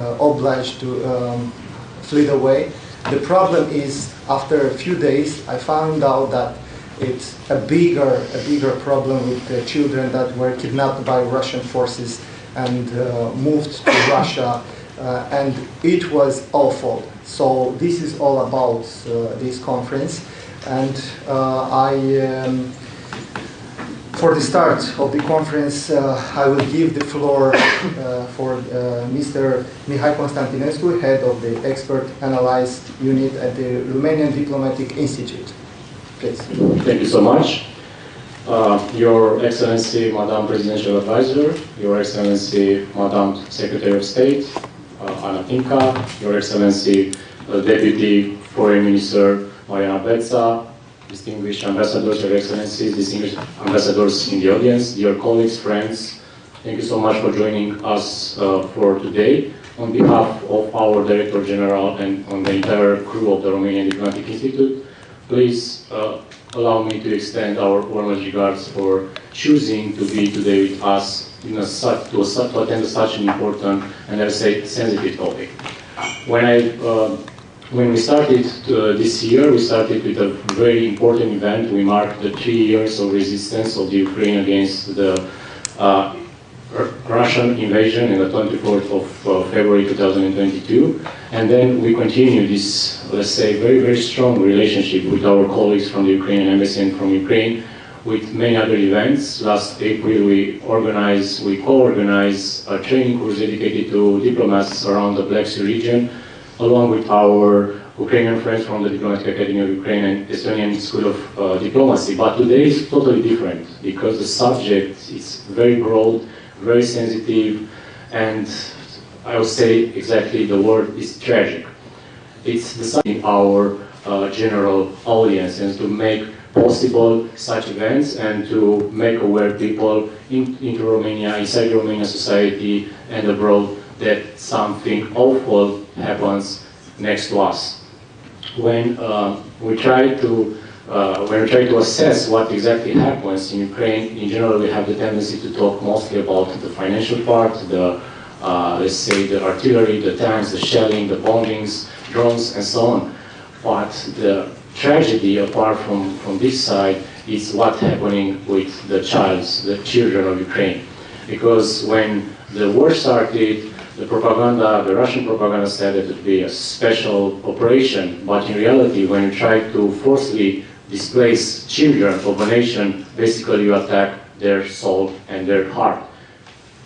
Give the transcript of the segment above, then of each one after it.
obliged to flee away. The problem is, after a few days, I found out that it's a bigger problem with the children that were kidnapped by Russian forces and moved to Russia, and it was awful. So this is all about this conference, and for the start of the conference, I will give the floor for Mr. Mihai Constantinescu, head of the Expert Analyst Unit at the Romanian Diplomatic Institute. Please. Thank you so much. Your Excellency, Madam Presidential Advisor, Your Excellency, Madam Secretary of State, Ana Tinca, Your Excellency, Deputy Foreign Minister, Mariana Betza, distinguished ambassadors, Your Excellencies, distinguished ambassadors in the audience, dear colleagues, friends, thank you so much for joining us for today. On behalf of our Director General and on the entire crew of the Romanian Diplomatic Institute, please allow me to extend our warmest regards for choosing to be today with us to attend such an important and, let's say, sensitive topic. When we started this year, we started with a very important event. We marked the 3 years of resistance of the Ukraine against the Russian invasion on the 24th of February 2022. And then we continue this, let's say, very strong relationship with our colleagues from the Ukrainian Embassy and from Ukraine with many other events. Last April, we co-organized a training course dedicated to diplomats around the Black Sea region, along with our Ukrainian friends from the Diplomatic Academy of Ukraine and Estonian School of Diplomacy. But today is totally different because the subject is very broad, very sensitive, and I would say exactly the word is tragic. It's the subject of our general audience, and to make possible such events and to make aware people into Romania, inside the Romanian society and abroad, that something awful happens next to us. When we try to assess what exactly happens in Ukraine, in general we have the tendency to talk mostly about the financial part, the let's say the artillery, the tanks, the shelling, the bombings, drones, and so on. But the tragedy, apart from this side, is what's happening with the children of Ukraine. Because when the war started, the Russian propaganda said that it would be a special operation, but in reality, when you try to forcibly displace children of a nation, basically you attack their soul and their heart.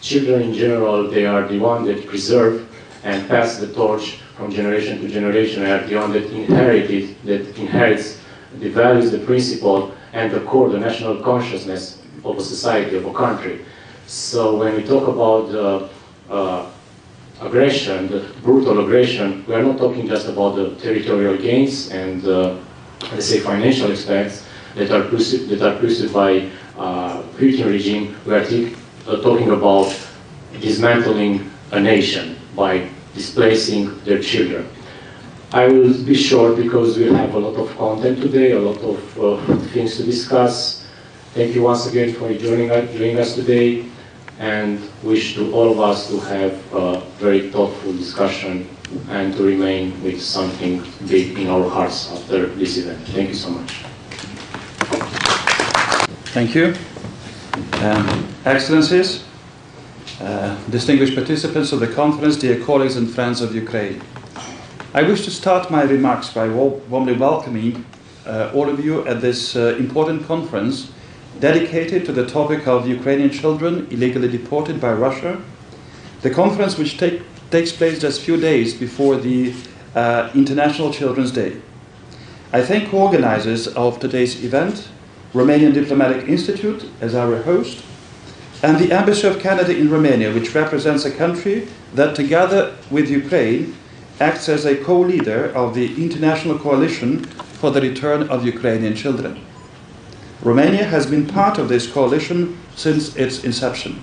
Children in general, they are the one that preserve and pass the torch from generation to generation, and are the one that inherits the values, the principle, and the core, the national consciousness of a society, of a country. So when we talk about aggression, the brutal aggression, we are not talking just about the territorial gains and let's say financial aspects that are pursued by Putin regime. We are talking about dismantling a nation by displacing their children. I will be short because we'll have a lot of content today, a lot of things to discuss. Thank you once again for joining us today, and wish to all of us to have a very thoughtful discussion and to remain with something big in our hearts after this event. Thank you so much. Thank you. Excellencies, distinguished participants of the conference, dear colleagues and friends of Ukraine. I wish to start my remarks by warmly welcoming all of you at this important conference dedicated to the topic of Ukrainian children illegally deported by Russia. The conference, which takes place just a few days before the International Children's Day. I thank organizers of today's event, Romanian Diplomatic Institute as our host, and the Embassy of Canada in Romania, which represents a country that, together with Ukraine, acts as a co-leader of the International Coalition for the Return of Ukrainian Children. Romania has been part of this coalition since its inception.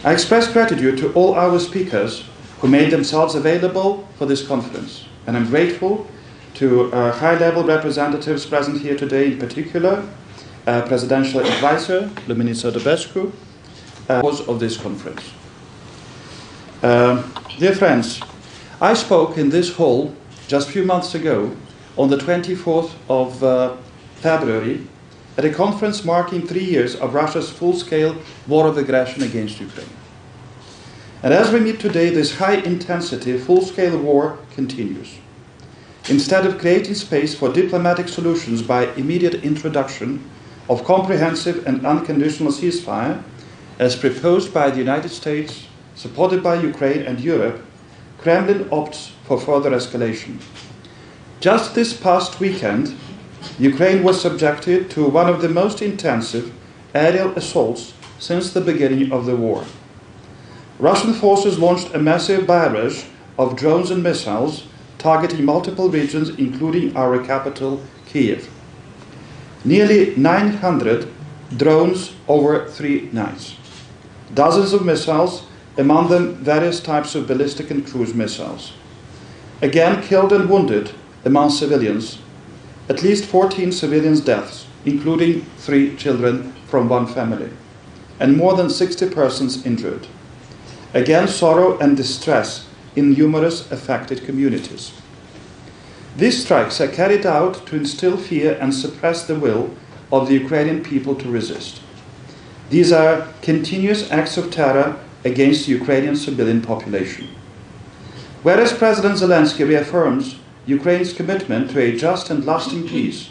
I express gratitude to all our speakers who made themselves available for this conference, and I'm grateful to high-level representatives present here today, in particular, Presidential Advisor, Luminița Dăbescu, of this conference. Dear friends, I spoke in this hall just a few months ago on the 24th of February at a conference marking 3 years of Russia's full-scale war of aggression against Ukraine. And as we meet today, this high-intensity, full-scale war continues. Instead of creating space for diplomatic solutions by immediate introduction of comprehensive and unconditional ceasefire, as proposed by the United States, supported by Ukraine and Europe, Kremlin opts for further escalation. Just this past weekend, Ukraine was subjected to one of the most intensive aerial assaults since the beginning of the war. Russian forces launched a massive barrage of drones and missiles targeting multiple regions, including our capital, Kiev. Nearly 900 drones over 3 nights. Dozens of missiles, among them various types of ballistic and cruise missiles. Again, killed and wounded among civilians. At least 14 civilians' deaths, including 3 children from one family, and more than 60 persons injured. Again, sorrow and distress in numerous affected communities. These strikes are carried out to instill fear and suppress the will of the Ukrainian people to resist. These are continuous acts of terror against the Ukrainian civilian population. Whereas President Zelensky reaffirms Ukraine's commitment to a just and lasting peace,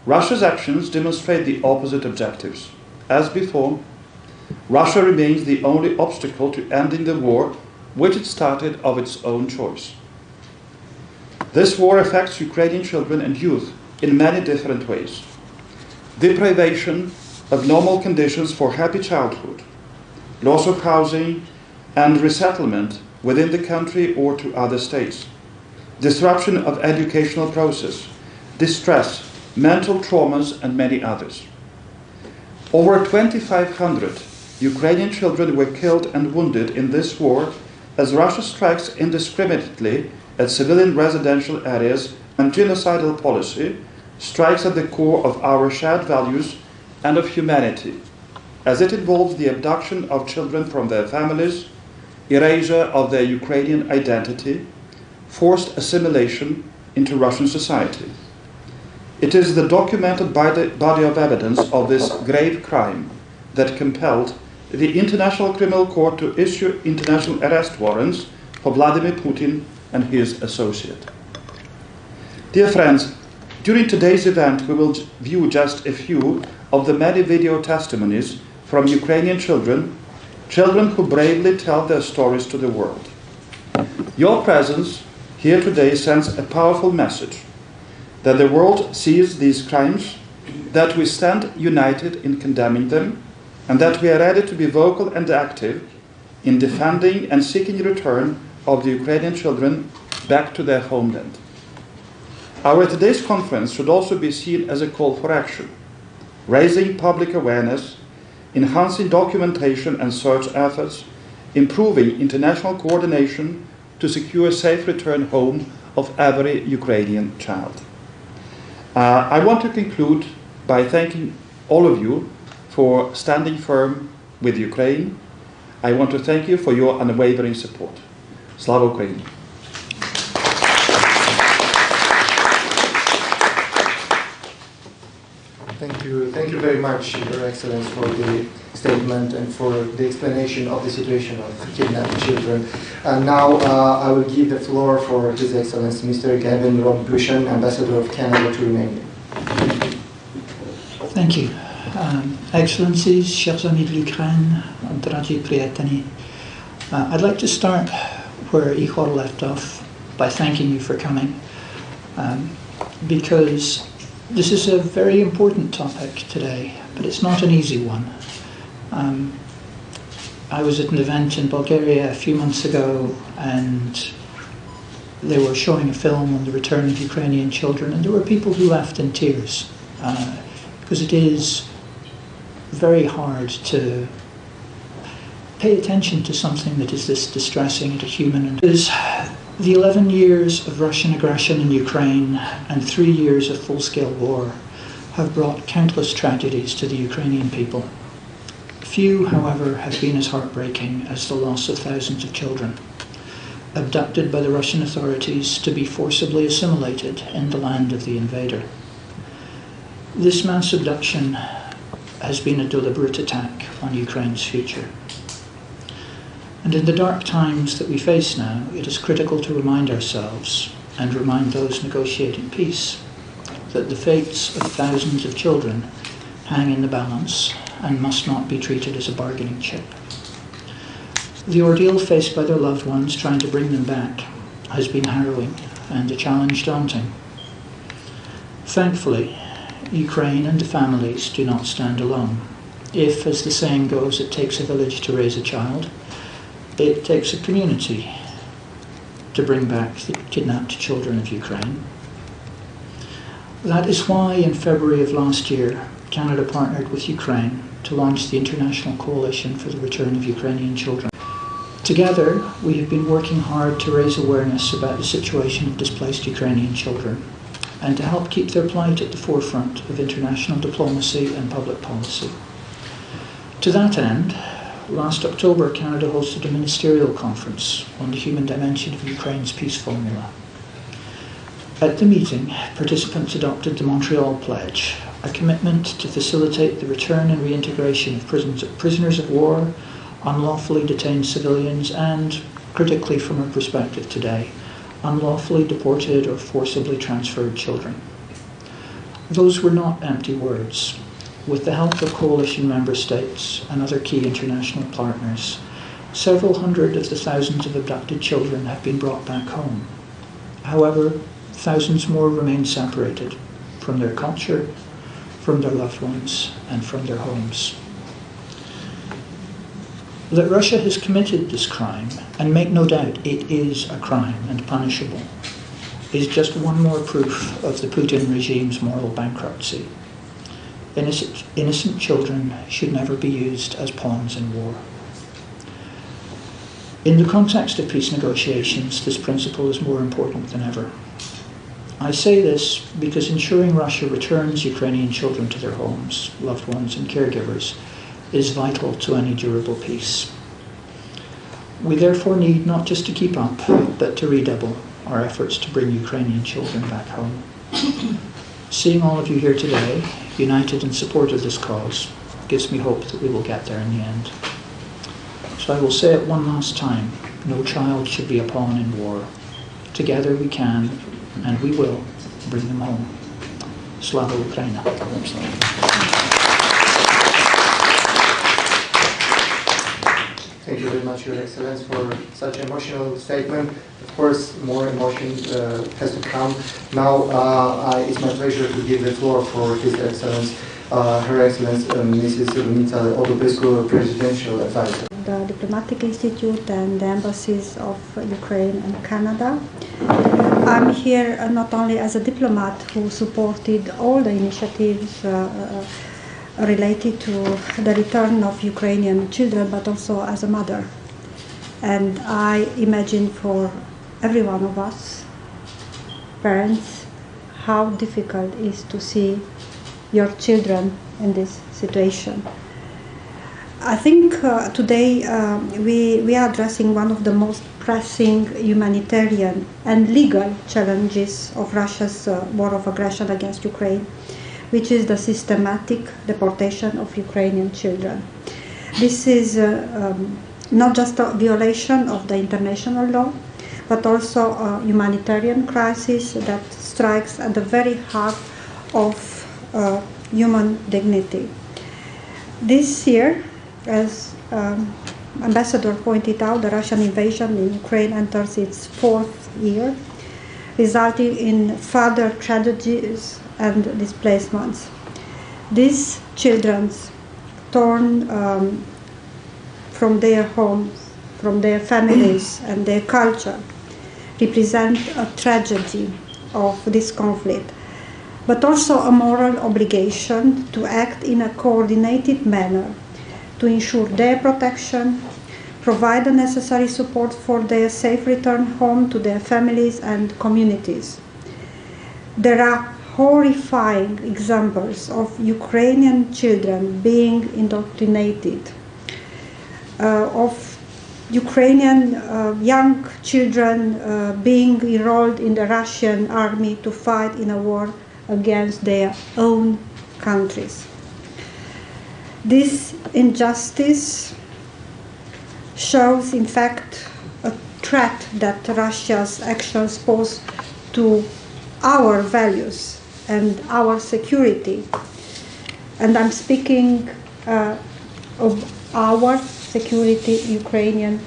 Russia's actions demonstrate the opposite objectives. As before, Russia remains the only obstacle to ending the war, which it started of its own choice. This war affects Ukrainian children and youth in many different ways. Deprivation of normal conditions for happy childhood, loss of housing and resettlement within the country or to other states, disruption of educational process, distress, mental traumas, and many others. Over 2,500 Ukrainian children were killed and wounded in this war as Russia strikes indiscriminately at civilian residential areas, and genocidal policy strikes at the core of our shared values and of humanity, as it involves the abduction of children from their families, erasure of their Ukrainian identity, forced assimilation into Russian society. It is the documented body of evidence of this grave crime that compelled the International Criminal Court to issue international arrest warrants for Vladimir Putin and his associate. Dear friends, during today's event we will view just a few of the many video testimonies from Ukrainian children who bravely tell their stories to the world. Your presence here today sends a powerful message that the world sees these crimes, that we stand united in condemning them, and that we are ready to be vocal and active in defending and seeking return of the Ukrainian children back to their homeland. Our today's conference should also be seen as a call for action, raising public awareness, enhancing documentation and search efforts, improving international coordination to secure a safe return home of every Ukrainian child. I want to conclude by thanking all of you for standing firm with Ukraine. I want to thank you for your unwavering support. Slava Ukraini! Thank you very much, Your Excellency, for the statement and for the explanation of the situation of kidnapped children. And now I will give the floor for His Excellency, Mr. Gavin Rob-Bushan, Ambassador of Canada to Romania. Thank you. Excellencies, chers amis de l'Ukraine, dragi prietani. I'd like to start where Ihor left off by thanking you for coming, because this is a very important topic today, but it's not an easy one. I was at an event in Bulgaria a few months ago, and they were showing a film on the return of Ukrainian children, and there were people who left in tears, because it is very hard to pay attention to something that is this distressing and human. And the 11 years of Russian aggression in Ukraine and 3 years of full-scale war have brought countless tragedies to the Ukrainian people. Few, however, have been as heartbreaking as the loss of thousands of children. abducted by the Russian authorities to be forcibly assimilated in the land of the invader. This mass abduction has been a deliberate attack on Ukraine's future. And in the dark times that we face now, it is critical to remind ourselves and remind those negotiating peace that the fates of thousands of children hang in the balance and must not be treated as a bargaining chip. The ordeal faced by their loved ones trying to bring them back has been harrowing and the challenge daunting. Thankfully, Ukraine and the families do not stand alone. If, as the saying goes, it takes a village to raise a child, it takes a community to bring back the kidnapped children of Ukraine. That is why in February of last year, Canada partnered with Ukraine to launch the International Coalition for the Return of Ukrainian Children. Together, we have been working hard to raise awareness about the situation of displaced Ukrainian children and to help keep their plight at the forefront of international diplomacy and public policy. To that end, last October, Canada hosted a ministerial conference on the human dimension of Ukraine's peace formula. At the meeting, participants adopted the Montreal Pledge, a commitment to facilitate the return and reintegration of prisoners of war, unlawfully detained civilians, and, critically from our perspective today, unlawfully deported or forcibly transferred children. Those were not empty words. With the help of coalition member states and other key international partners, several hundred of the thousands of abducted children have been brought back home. However, thousands more remain separated from their culture, from their loved ones, and from their homes. That Russia has committed this crime, and make no doubt it is a crime and punishable, is just one more proof of the Putin regime's moral bankruptcy. Innocent children should never be used as pawns in war. In the context of peace negotiations, this principle is more important than ever. I say this because ensuring Russia returns Ukrainian children to their homes, loved ones, and caregivers is vital to any durable peace. We therefore need not just to keep up, but to redouble our efforts to bring Ukrainian children back home. Seeing all of you here today, united in support of this cause, gives me hope that we will get there in the end. So I will say it one last time, no child should be a pawn in war. Together we can, and we will, bring them home. Slava Ukraina. Thank you very much, Your Excellence, for such an emotional statement. Of course, more emotion has to come. Now, it's my pleasure to give the floor for His Excellence, Her Excellence, Mrs. Lumita Odobescu, Presidential Advisor. The Diplomatic Institute and the embassies of Ukraine and Canada. I'm here not only as a diplomat who supported all the initiatives related to the return of Ukrainian children, but also as a mother. And I imagine for every one of us, parents, how difficult it is to see your children in this situation. I think today we are addressing one of the most pressing humanitarian and legal challenges of Russia's war of aggression against Ukraine, which is the systematic deportation of Ukrainian children. This is not just a violation of the international law, but also a humanitarian crisis that strikes at the very heart of human dignity. This year, as Ambassador pointed out, the Russian invasion in Ukraine enters its 4th year, resulting in further tragedies and displacements. These children, torn from their homes, from their families and their culture, represent a tragedy of this conflict, but also a moral obligation to act in a coordinated manner to ensure their protection, provide the necessary support for their safe return home to their families and communities. There are horrifying examples of Ukrainian children being indoctrinated, of Ukrainian young children being enrolled in the Russian army to fight in a war against their own countries. This injustice shows, in fact, a threat that Russia's actions pose to our values and our security. And I'm speaking of our security, Ukraine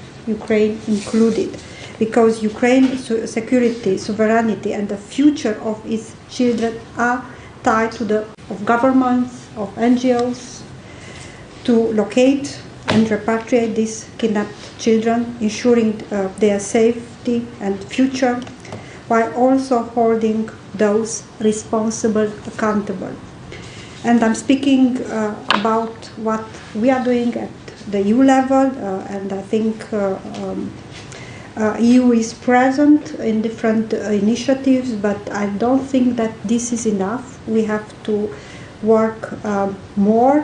included, because Ukraine's security, sovereignty, and the future of its children are tied to the of governments, of NGOs, to locate and repatriate these kidnapped children, ensuring their safety and future, while also holding those responsible accountable. And I'm speaking about what we are doing at the EU level, and I think EU is present in different initiatives, but I don't think that this is enough. We have to work more,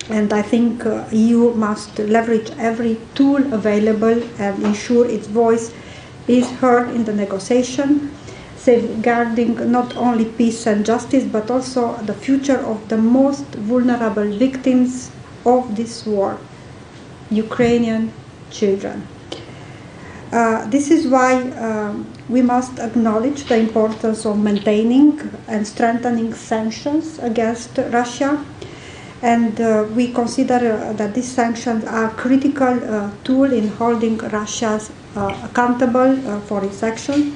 and I think EU must leverage every tool available and ensure its voice is heard in the negotiation, safeguarding not only peace and justice, but also the future of the most vulnerable victims of this war, Ukrainian children. This is why we must acknowledge the importance of maintaining and strengthening sanctions against Russia, and we consider that these sanctions are a critical tool in holding Russia accountable for its actions.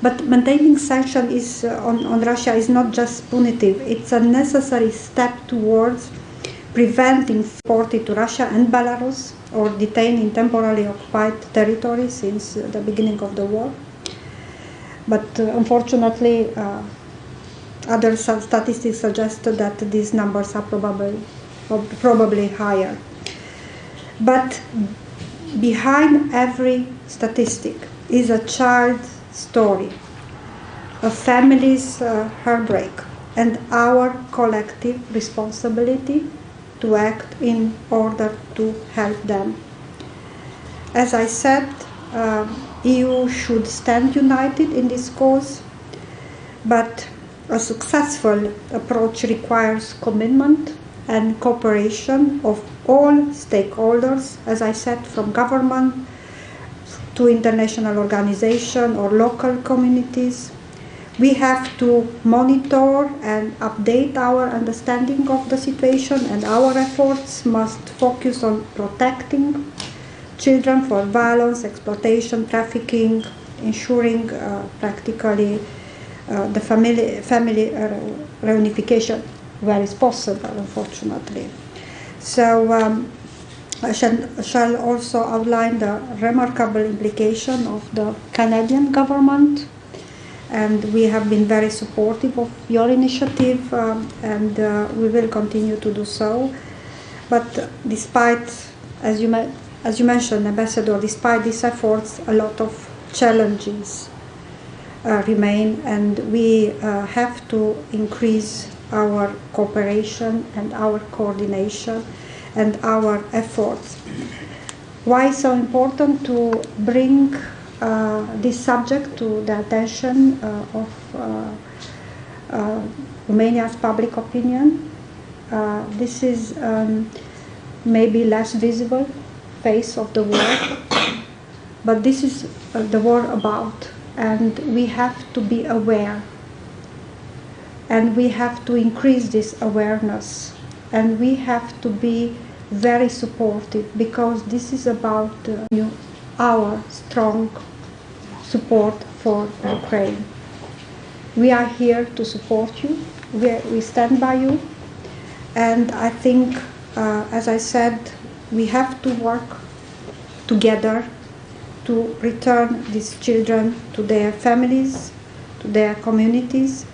But maintaining sanctions on Russia is not just punitive, it's a necessary step towards preventing exported to Russia and Belarus or detained in temporarily occupied territory since the beginning of the war. But unfortunately, other statistics suggest that these numbers are probably higher. But behind every statistic is a child's story, a family's heartbreak, and our collective responsibility to act in order to help them. As I said, EU should stand united in this cause, but a successful approach requires commitment and cooperation of all stakeholders, as I said, from government to international organizations or local communities. We have to monitor and update our understanding of the situation, and our efforts must focus on protecting children for violence, exploitation, trafficking, ensuring practically the family reunification where is possible, unfortunately. So I shall also outline the remarkable implication of the Canadian government, and we have been very supportive of your initiative, and we will continue to do so. But despite, as you mentioned, Ambassador, despite these efforts, a lot of challenges remain, and we have to increase our cooperation and our coordination and our efforts. Why so important to bring this subject to the attention of Romania's public opinion? This is maybe less visible face of the war, but this is the war about, and we have to be aware, and we have to increase this awareness, and we have to be very supportive, because this is about our strong support for Ukraine. We are here to support you, we stand by you, and I think, as I said, we have to work together to return these children to their families, to their communities,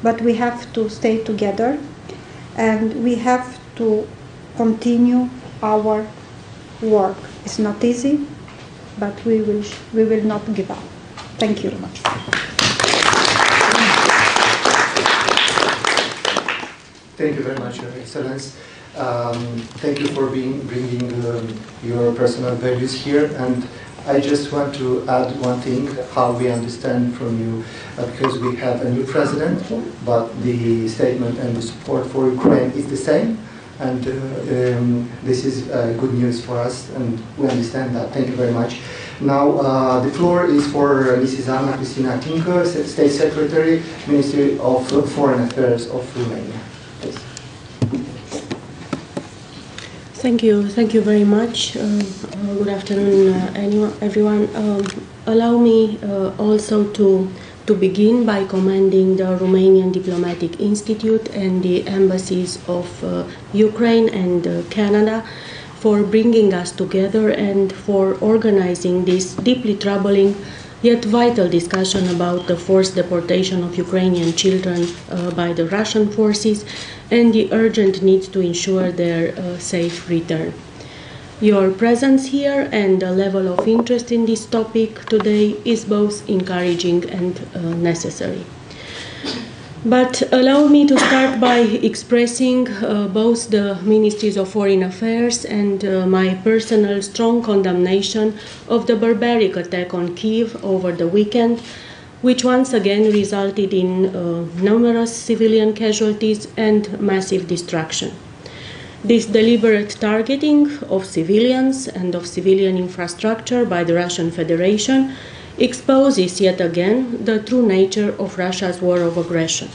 but we have to stay together, and we have to continue our work. It's not easy, but we will not give up. Thank you very much. Thank you very much, Your Excellence. Thank you for bringing your personal values here, and I just want to add one thing, how we understand from you, because we have a new president, but the statement and the support for Ukraine is the same, and this is good news for us, and we understand that. Thank you very much. Now, the floor is for Mrs. Anna Cristina Tincă, State Secretary, Ministry of Foreign Affairs of Romania. Please. Thank you very much. Good afternoon, everyone. Allow me also to begin by commending the Romanian Diplomatic Institute and the embassies of Ukraine and Canada for bringing us together and for organizing this deeply troubling yet vital discussion about the forced deportation of Ukrainian children by the Russian forces and the urgent need to ensure their safe return. Your presence here and the level of interest in this topic today is both encouraging and necessary. But allow me to start by expressing both the Ministries of Foreign Affairs and my personal strong condemnation of the barbaric attack on Kyiv over the weekend, which once again resulted in numerous civilian casualties and massive destruction. This deliberate targeting of civilians and of civilian infrastructure by the Russian Federation exposes yet again the true nature of Russia's war of aggression.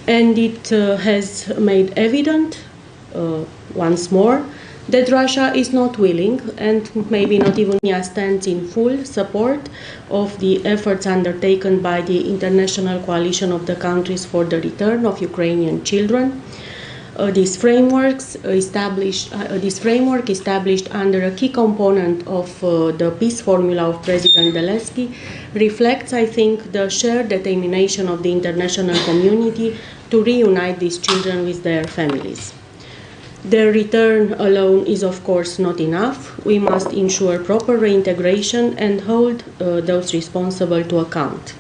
And it has made evident once more that Russia is not willing, and maybe not even stands in full support of the efforts undertaken by the international coalition of the countries for the return of Ukrainian children. This framework established under a key component of the peace formula of President Zelensky reflects, I think, the shared determination of the international community to reunite these children with their families. Their return alone is, of course, not enough. We must ensure proper reintegration and hold those responsible to account.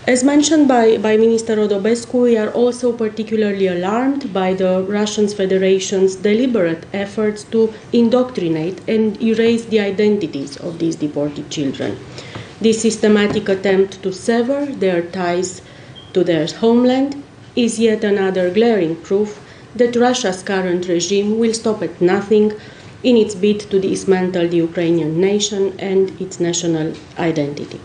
As mentioned by Minister Rodobescu, we are also particularly alarmed by the Russian Federation's deliberate efforts to indoctrinate and erase the identities of these deported children. This systematic attempt to sever their ties to their homeland is yet another glaring proof that Russia's current regime will stop at nothing in its bid to dismantle the Ukrainian nation and its national identity.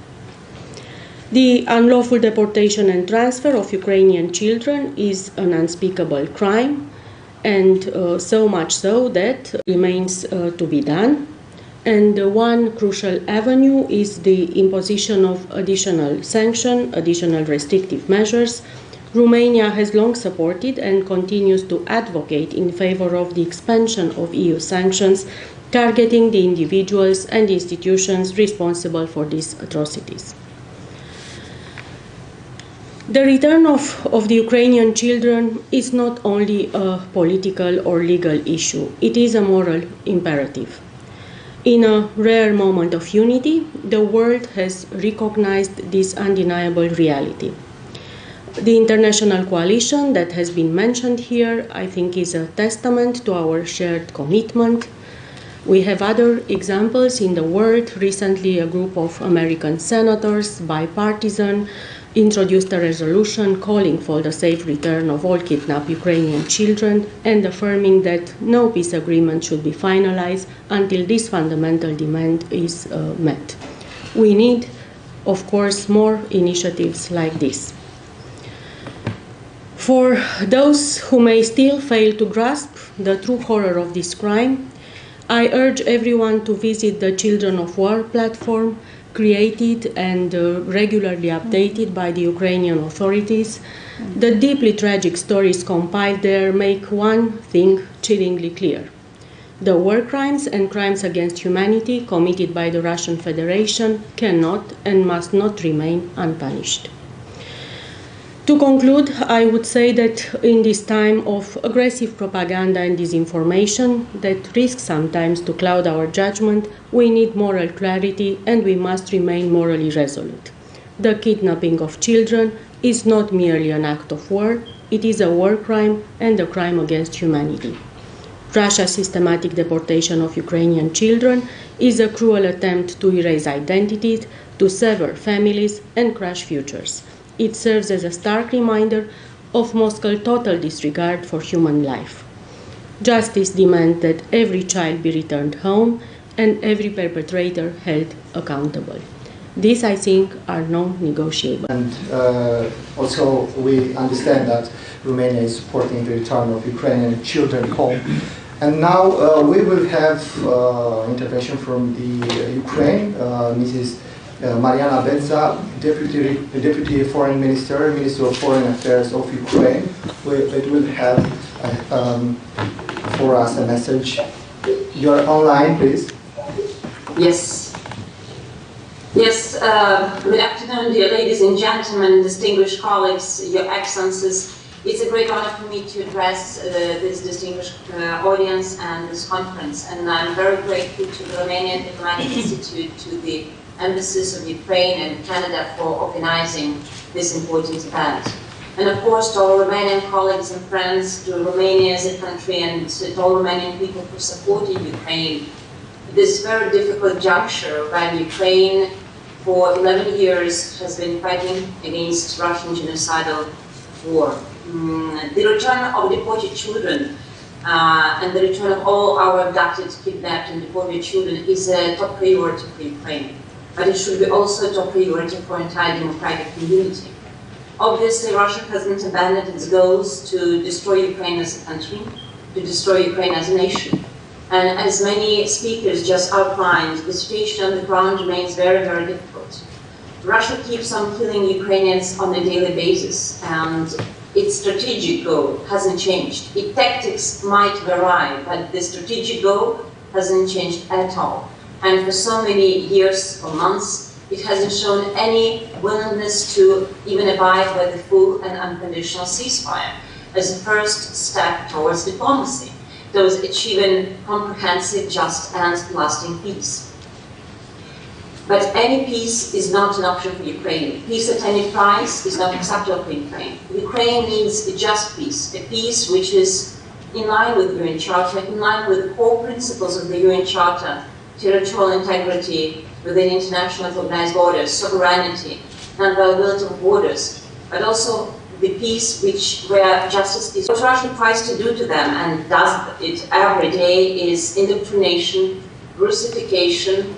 The unlawful deportation and transfer of Ukrainian children is an unspeakable crime, and so much so that remains to be done. And one crucial avenue is the imposition of additional restrictive measures. Romania has long supported and continues to advocate in favor of the expansion of EU sanctions targeting the individuals and institutions responsible for these atrocities. The return of the Ukrainian children is not only a political or legal issue, it is a moral imperative. In a rare moment of unity, the world has recognized this undeniable reality. The international coalition that has been mentioned here, I think, is a testament to our shared commitment. We have other examples in the world. Recently, a group of American senators, bipartisan, introduced a resolution calling for the safe return of all kidnapped Ukrainian children and affirming that no peace agreement should be finalized until this fundamental demand is met. We need, of course, more initiatives like this. For those who may still fail to grasp the true horror of this crime, I urge everyone to visit the Children of War platform, created and regularly updated by the Ukrainian authorities. The deeply tragic stories compiled there make one thing chillingly clear. The war crimes and crimes against humanity committed by the Russian Federation cannot and must not remain unpunished. To conclude, I would say that in this time of aggressive propaganda and disinformation that risks sometimes to cloud our judgment, we need moral clarity and we must remain morally resolute. The kidnapping of children is not merely an act of war, it is a war crime and a crime against humanity. Russia's systematic deportation of Ukrainian children is a cruel attempt to erase identities, to sever families and crush futures. It serves as a stark reminder of Moscow's total disregard for human life. Justice demands that every child be returned home and every perpetrator held accountable. These, I think, are non-negotiable. And also we understand that Romania is supporting the return of Ukrainian children home. And now we will have intervention from the Ukraine, Mrs. Mariana Betza, Deputy Foreign Minister, Minister of Foreign Affairs of Ukraine. It will have for us a message. You're online, please. Yes. Yes, good afternoon, dear ladies and gentlemen, distinguished colleagues, your excellencies. It's a great honor for me to address this distinguished audience and this conference. And I'm very grateful to the Romanian Diplomatic Institute, to the embassies of Ukraine and Canada for organizing this important event. And of course, to all Romanian colleagues and friends, to Romania as a country, and to all Romanian people who supported Ukraine at this very difficult juncture when Ukraine for 11 years has been fighting against Russian genocidal war. The return of deported children and the return of all our abducted, kidnapped and deported children is a top priority for Ukraine. But it should be also a top priority for the entire democratic community. Obviously, Russia hasn't abandoned its goals to destroy Ukraine as a country, to destroy Ukraine as a nation. And as many speakers just outlined, the situation on the ground remains very, very difficult. Russia keeps on killing Ukrainians on a daily basis, and its strategic goal hasn't changed. Its tactics might vary, but the strategic goal hasn't changed at all. And for so many years or months, it hasn't shown any willingness to even abide by the full and unconditional ceasefire as a first step towards diplomacy, towards achieving comprehensive, just and lasting peace. But any peace is not an option for Ukraine. Peace at any price is not acceptable for Ukraine. Ukraine needs a just peace, a peace which is in line with the UN Charter, in line with the core principles of the UN Charter, territorial integrity within international organized borders, sovereignty, non-violability of borders, but also the peace where justice is. What Russia tries to do to them, and does it every day, is indoctrination, Russification,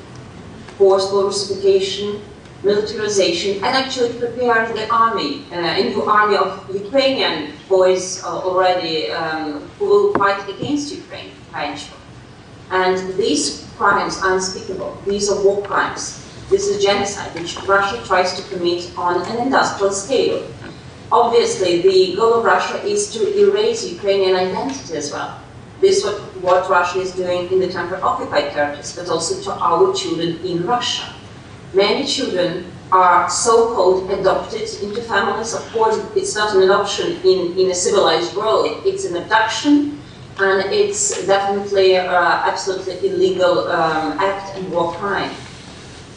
forceful Russification, militarization, and actually preparing the army, a new army of Ukrainian boys already who will fight against Ukraine eventually. And these crimes are unspeakable. These are war crimes. This is genocide, which Russia tries to commit on an industrial scale. Obviously, the goal of Russia is to erase Ukrainian identity as well. This is what Russia is doing in the temporary-occupied territories, but also to our children in Russia. Many children are so-called adopted into families. Of course, it's not an adoption in a civilized world. It's an abduction. And it's definitely absolutely illegal act and war crime.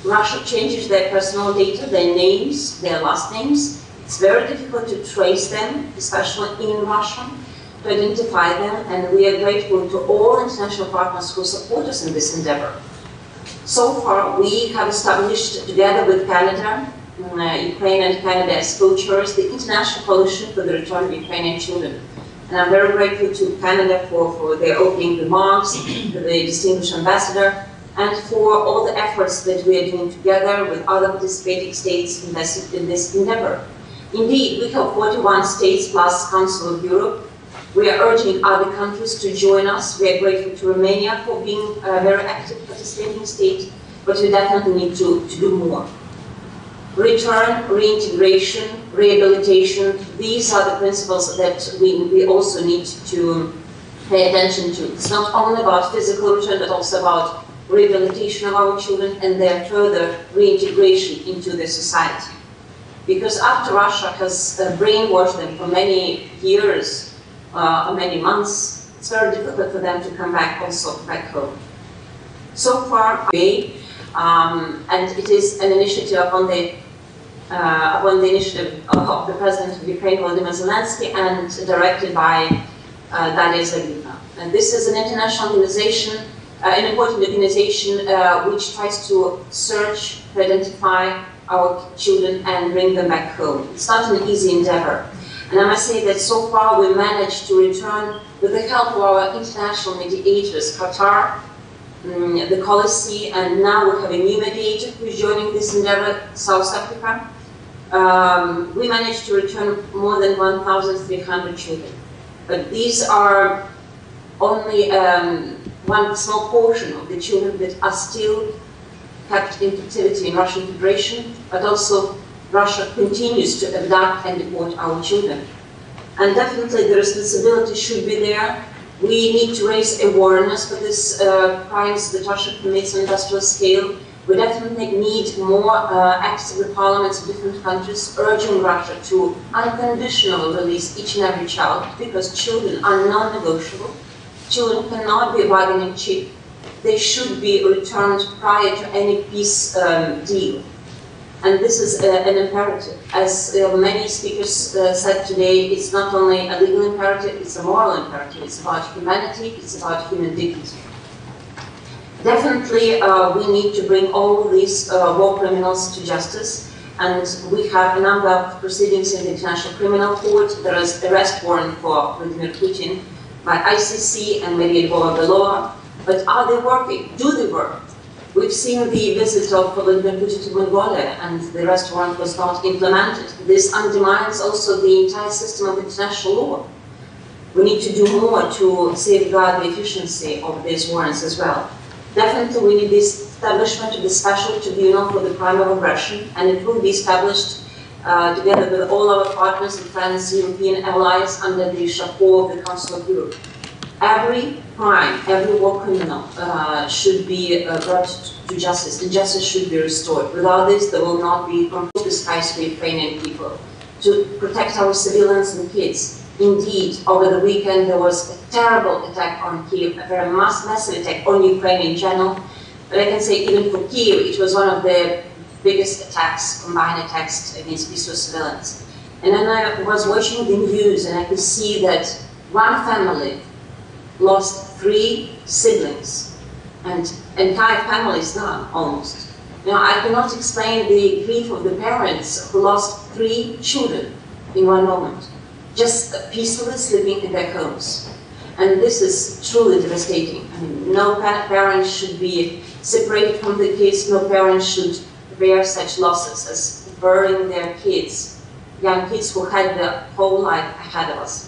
Russia changes their personal data, their names, their last names. It's very difficult to trace them, especially in Russia, to identify them, and we are grateful to all international partners who support us in this endeavor. So far, we have established, together with Canada, Ukraine and Canada as co-chairs, the International Coalition for the Return of Ukrainian Children. And I'm very grateful to Canada for their opening remarks, to the distinguished ambassador, and for all the efforts that we are doing together with other participating states invested in this endeavor. Indeed, we have 41 states plus Council of Europe. We are urging other countries to join us. We are grateful to Romania for being a very active participating state, but we definitely need to do more. Return, reintegration, rehabilitation, these are the principles that we also need to pay attention to. It's not only about physical return, but also about rehabilitation of our children and their further reintegration into the society. Because after Russia has brainwashed them for many years, or many months, it's very difficult for them to come back also back home. So far, and it is an initiative on the upon the initiative of the President of Ukraine, Volodymyr Zelensky, and directed by Daria Zagiva. And this is an international organization, an important organization which tries to search, to identify our children and bring them back home. It's not an easy endeavor. And I must say that so far we managed to return, with the help of our international mediators, Qatar, the Colossi, and now we have a new mediator who is joining this endeavor, South Africa. We managed to return more than 1,300 children. But these are only one small portion of the children that are still kept in captivity in Russian Federation, but also Russia continues to abduct and deport our children. And definitely the responsibility should be there. We need to raise awareness for these crimes that Russia commits on industrial scale. We definitely need more acts of the parliaments of different countries urging Russia to unconditionally release each and every child, because children are non-negotiable. Children cannot be a bargaining chip. They should be returned prior to any peace deal. And this is an imperative. As many speakers said today, it's not only a legal imperative, it's a moral imperative. It's about humanity, it's about human dignity. Definitely, we need to bring all these war criminals to justice, and we have a number of proceedings in the International Criminal Court. There is arrest warrant for Vladimir Putin by ICC and Maria Lvova-Belova. But are they working? Do they work? We've seen the visit of Vladimir Putin to Mongolia, and the arrest warrant was not implemented. This undermines also the entire system of international law. We need to do more to safeguard the efficiency of these warrants as well. Definitely we need the establishment of the Special Tribunal for the Crime of Aggression, and it will be established together with all our partners and friends, European allies, under the chapeau of the Council of Europe. Every crime, every war criminal should be brought to justice, and justice should be restored. Without this, there will not be complete skies for Ukrainian people. To protect our civilians and kids. Indeed, over the weekend there was a terrible attack on Kiev, a very massive attack on Ukraine in general. But I can say even for Kiev, it was one of the biggest attacks, combined attacks against peaceful civilians. And then I was watching the news and I could see that one family lost 3 siblings, and entire families gone, almost. You know, I cannot explain the grief of the parents who lost 3 children in one moment, just peacefully sleeping in their homes. And this is truly devastating. I mean, no parent should be separated from the kids, no parent should bear such losses as burying their kids, young kids who had their whole life ahead of us.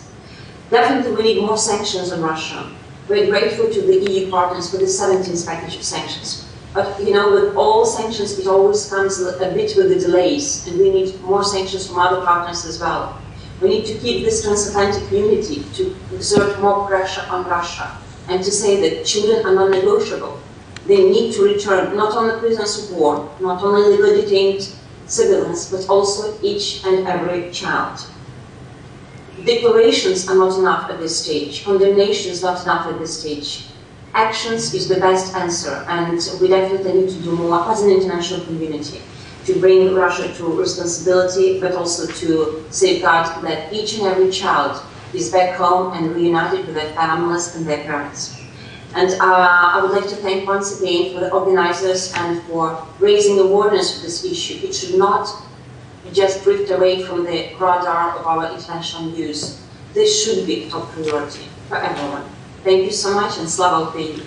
Definitely we need more sanctions on Russia. We're grateful to the EU partners for the 17th package of sanctions. But you know, with all sanctions, it always comes a bit with the delays, and we need more sanctions from other partners as well. We need to keep this transatlantic unity, to exert more pressure on Russia, and to say that children are non-negotiable. They need to return not only prisoners of war, not only legally detained civilians, but also each and every child. Declarations are not enough at this stage. Condemnation is not enough at this stage. Actions is the best answer, and we definitely need to do more as an international community to bring Russia to responsibility, but also to safeguard that each and every child is back home and reunited with their families and their parents. And I would like to thank once again for the organizers and for raising awareness of this issue. It should not just drift away from the radar of our international news. This should be a top priority for everyone. Thank you so much, and Slava Ukraini.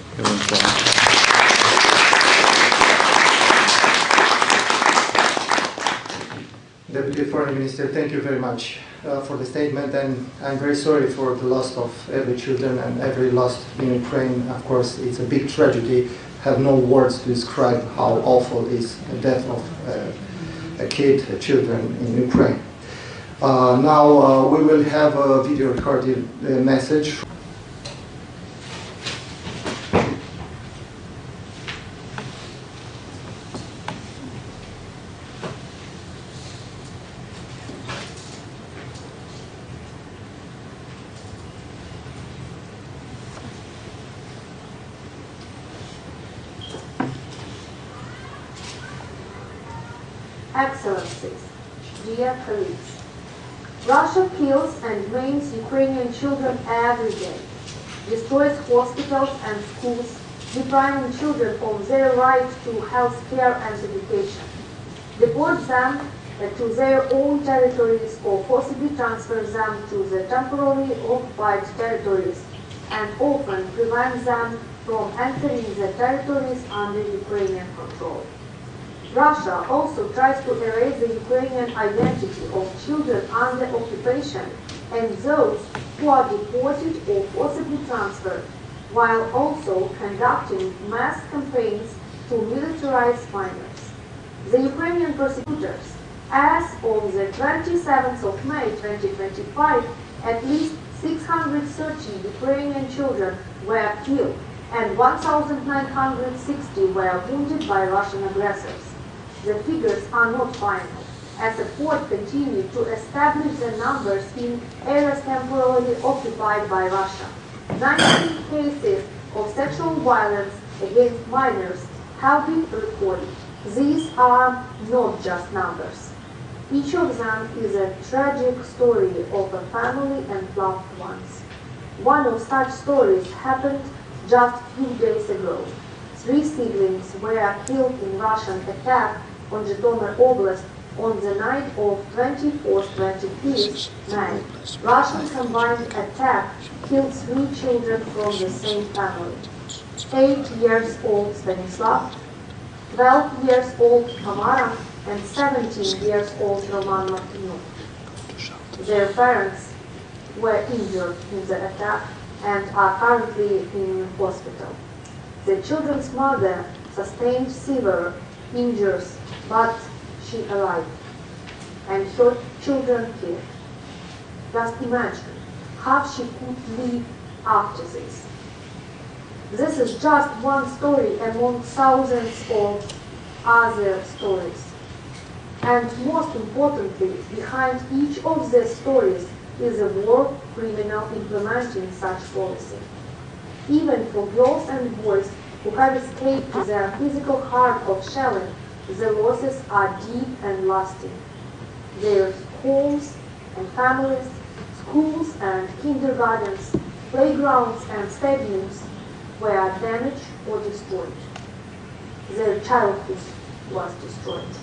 Deputy Foreign Minister, thank you very much for the statement, and I'm very sorry for the loss of every children and every loss in Ukraine. Of course, it's a big tragedy. I have no words to describe how awful is the death of a kid, children in Ukraine. Now we will have a video recorded message. Excellencies, dear colleagues. Russia kills and maims Ukrainian children every day, destroys hospitals and schools, depriving children of their right to health care and education, deports them to their own territories or forcibly transfers them to the temporarily occupied territories, and often prevents them from entering the territories under Ukrainian control. Russia also tries to erase the Ukrainian identity of children under occupation and those who are deported or forcibly transferred, while also conducting mass campaigns to militarize minors. The Ukrainian prosecutors, as of the 27th of May 2025, at least 630 Ukrainian children were killed and 1,960 were wounded by Russian aggressors. The figures are not final, as the court continued to establish the numbers in areas temporarily occupied by Russia. 19 cases of sexual violence against minors have been recorded. These are not just numbers. Each of them is a tragic story of a family and loved ones. One of such stories happened just a few days ago. 3 siblings were killed in Russian attack on Zhytomyr Oblast on the night of 24th-25th May. Russian combined attack killed 3 children from the same family. 8 years old Stanislav, 12 years old Tamara, and 17 years old Roman Martinu. Their parents were injured in the attack and are currently in hospital. The children's mother sustained severe injuries, but she alive, and her children killed. Just imagine how she could live after this. This is just one story among thousands of other stories. And most importantly, behind each of these stories is a war criminal implementing such policy. Even for girls and boys who have escaped their physical harm of shelling, the losses are deep and lasting. Their homes and families, schools and kindergartens, playgrounds and stadiums were damaged or destroyed. Their childhood was destroyed.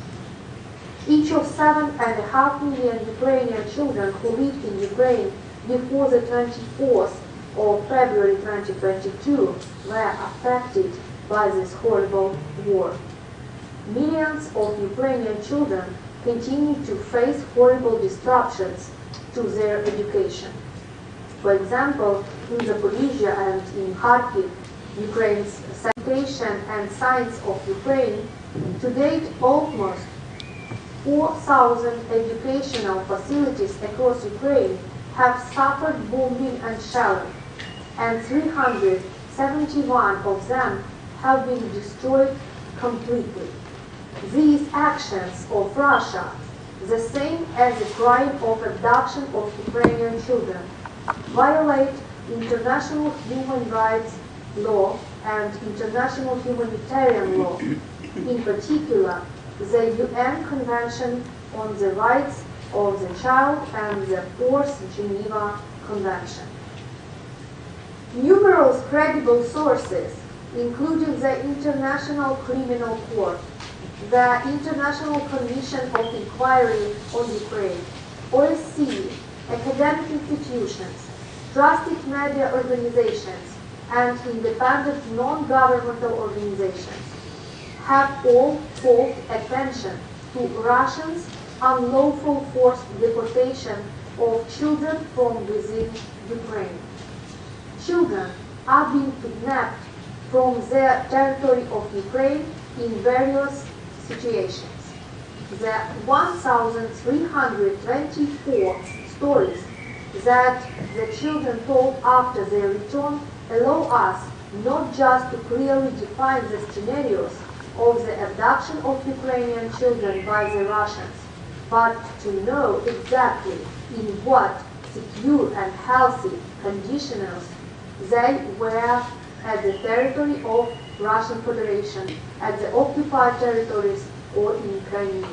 Each of 7.5 million Ukrainian children who lived in Ukraine before the 24th of February 2022 were affected by this horrible war. Millions of Ukrainian children continue to face horrible disruptions to their education. For example, in Zaporizhia and in Kharkiv, Ukraine's Education and Science of Ukraine, to date almost 4,000 educational facilities across Ukraine have suffered bombing and shelling, and 371 of them have been destroyed completely. These actions of Russia, the same as the crime of abduction of Ukrainian children, violate international human rights law and international humanitarian law, in particular the UN Convention on the Rights of the Child and the 4th Geneva Convention. Numerous credible sources, including the International Criminal Court, the International Commission of Inquiry on Ukraine, OSCE, academic institutions, trusted media organizations, and independent non-governmental organizations, have all called attention to Russians' unlawful forced deportation of children from within Ukraine. Children are being kidnapped from the territory of Ukraine in various situations. The 1,324 stories that the children told after their return allow us not just to clearly define the scenarios of the abduction of Ukrainian children by the Russians, but to know exactly in what secure and healthy conditions they were at the territory of Russian Federation, at the occupied territories, or in Crimea.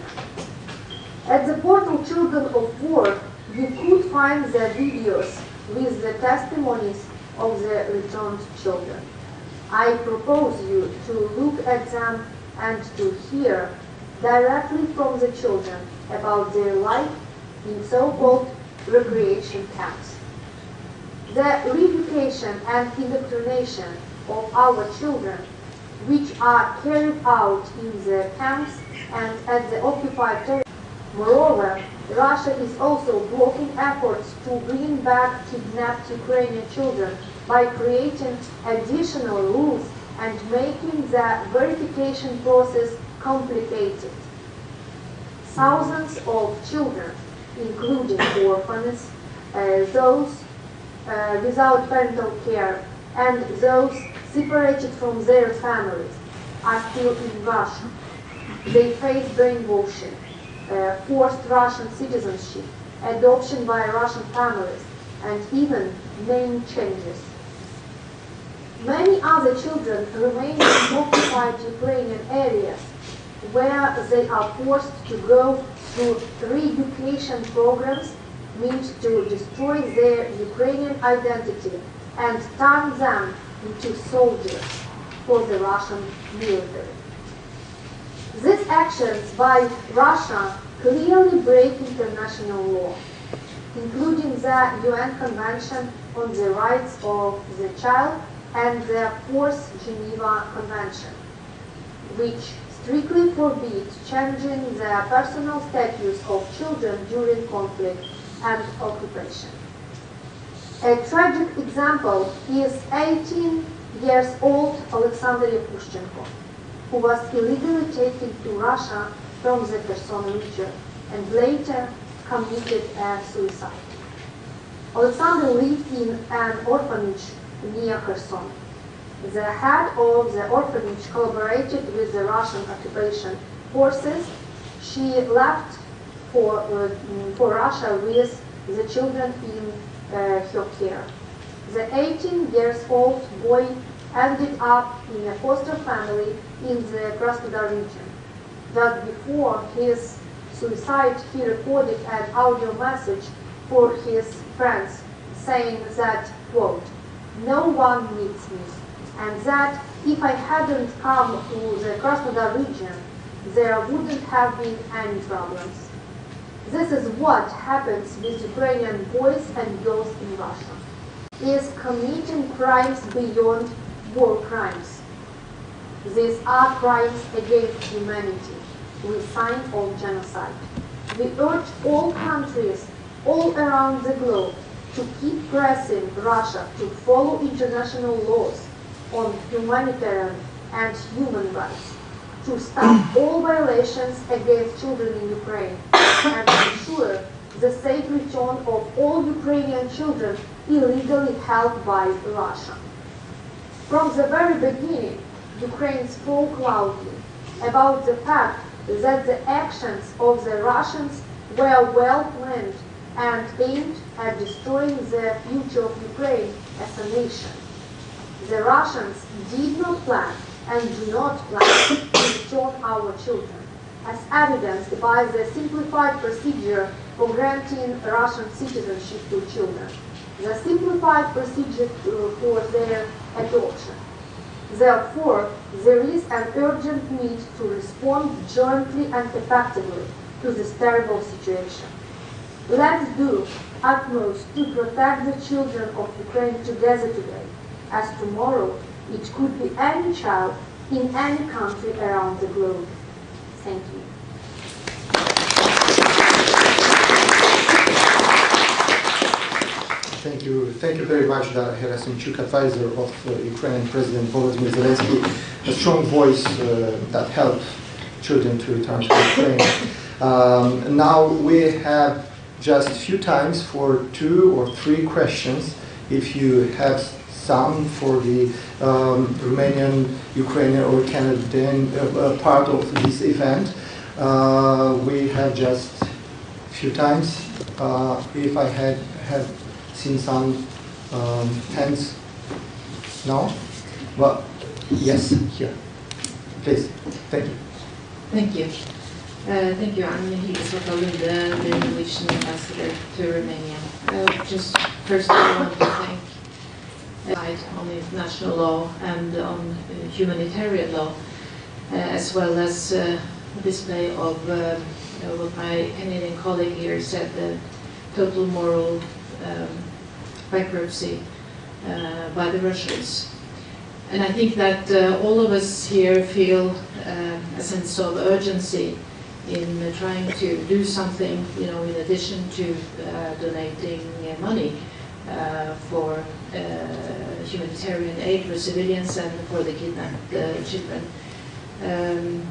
At the portal Children of War, you could find the videos with the testimonies of the returned children. I propose you to look at them and to hear directly from the children about their life in so-called recreation camps. The re-education and indoctrination of our children, which are carried out in the camps and at the occupied territory. Moreover, Russia is also blocking efforts to bring back kidnapped Ukrainian children by creating additional rules and making the verification process complicated. Thousands of children, including orphans, those without parental care, and those separated from their families, are still in Russia. They face brainwashing, forced Russian citizenship, adoption by Russian families, and even name changes. Many other children remain in occupied Ukrainian areas, where they are forced to go through re-education programs meant to destroy their Ukrainian identity and turn them into soldiers for the Russian military. These actions by Russia clearly break international law, including the UN Convention on the Rights of the Child and the Fourth Geneva Convention, which strictly forbid changing the personal status of children during conflict and occupation. A tragic example is 18-year-old Alexander Yakushchenko, who was illegally taken to Russia from the Kherson region and later committed a suicide. Alexander lived in an orphanage near Kherson. The head of the orphanage collaborated with the Russian occupation forces. She left for Russia with the children in her care. The 18-year-old boy ended up in a foster family in the Krasnodar region. Just before his suicide, he recorded an audio message for his friends saying that, quote, "No one needs me," and that if I hadn't come to the Krasnodar region, there wouldn't have been any problems. This is what happens with Ukrainian boys and girls in Russia, is committing crimes beyond war crimes. These are crimes against humanity, with sign of genocide. We urge all countries all around the globe to keep pressing Russia to follow international laws on humanitarian and human rights, to stop all violations against children in Ukraine, and ensure the safe return of all Ukrainian children illegally held by Russia. From the very beginning, Ukraine spoke loudly about the fact that the actions of the Russians were well planned and aimed at destroying the future of Ukraine as a nation. The Russians did not plan and do not plan to return our children, as evidenced by the simplified procedure for granting Russian citizenship to children, the simplified procedure for their adoption. Therefore, there is an urgent need to respond jointly and effectively to this terrible situation. Let's do utmost to protect the children of Ukraine together today, as tomorrow it could be any child in any country around the globe. Thank you. Thank you very much, Herasimchuk, advisor of Ukrainian President Volodymyr Zelensky, a strong voice that helps children to return to Ukraine. Now we have just a few times for 2 or 3 questions. If you have some for the Romanian, Ukrainian or Canadian part of this event, we have just a few times. If I have seen some hands, no? Well, yes, here. Please, thank you. Thank you. Thank you. I'm Hilde Svartalunde, the Norwegian ambassador to Romania. Just first I want to thank on international law and on humanitarian law, as well as display of what my Canadian colleague here said, the total moral bankruptcy by the Russians. And I think that all of us here feel a sense of urgency in trying to do something, in addition to donating money for humanitarian aid for civilians and for the kidnapped children.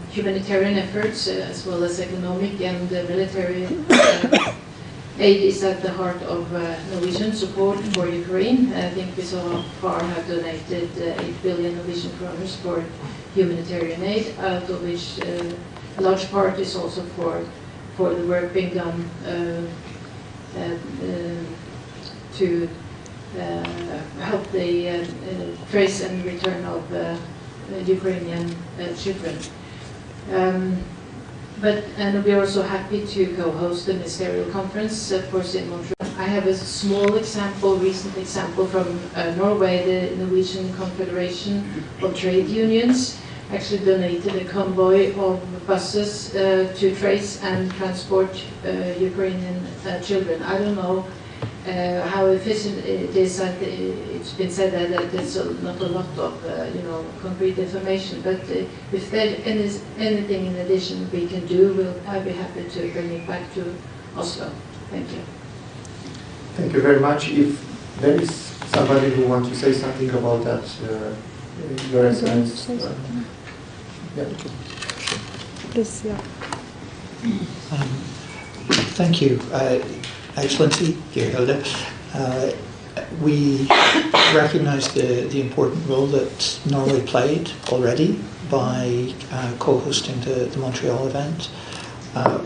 Humanitarian efforts, as well as economic and military aid, is at the heart of Norwegian support for Ukraine. I think we so far have donated 8 billion Norwegian kroners for humanitarian aid, out of which a large part is also for the work being done to help the trace and return of Ukrainian children. And we are also happy to co-host the ministerial conference, of course, in Montreal. I have a small example, recent example from Norway. The Norwegian Confederation of Trade Unions actually donated a convoy of buses to trace and transport Ukrainian children. I don't know how efficient it is, and it's been said that there's not a lot of concrete information, but if there is anything in addition we can do, I'll be happy to bring it back to Oslo. Thank you. Thank you very much. If there is somebody who wants to say something about that, Your Excellency. Yeah. Please, yeah. Thank you, Excellency, dear Hilde. We recognise the important role that Norway played already by co-hosting the Montreal event.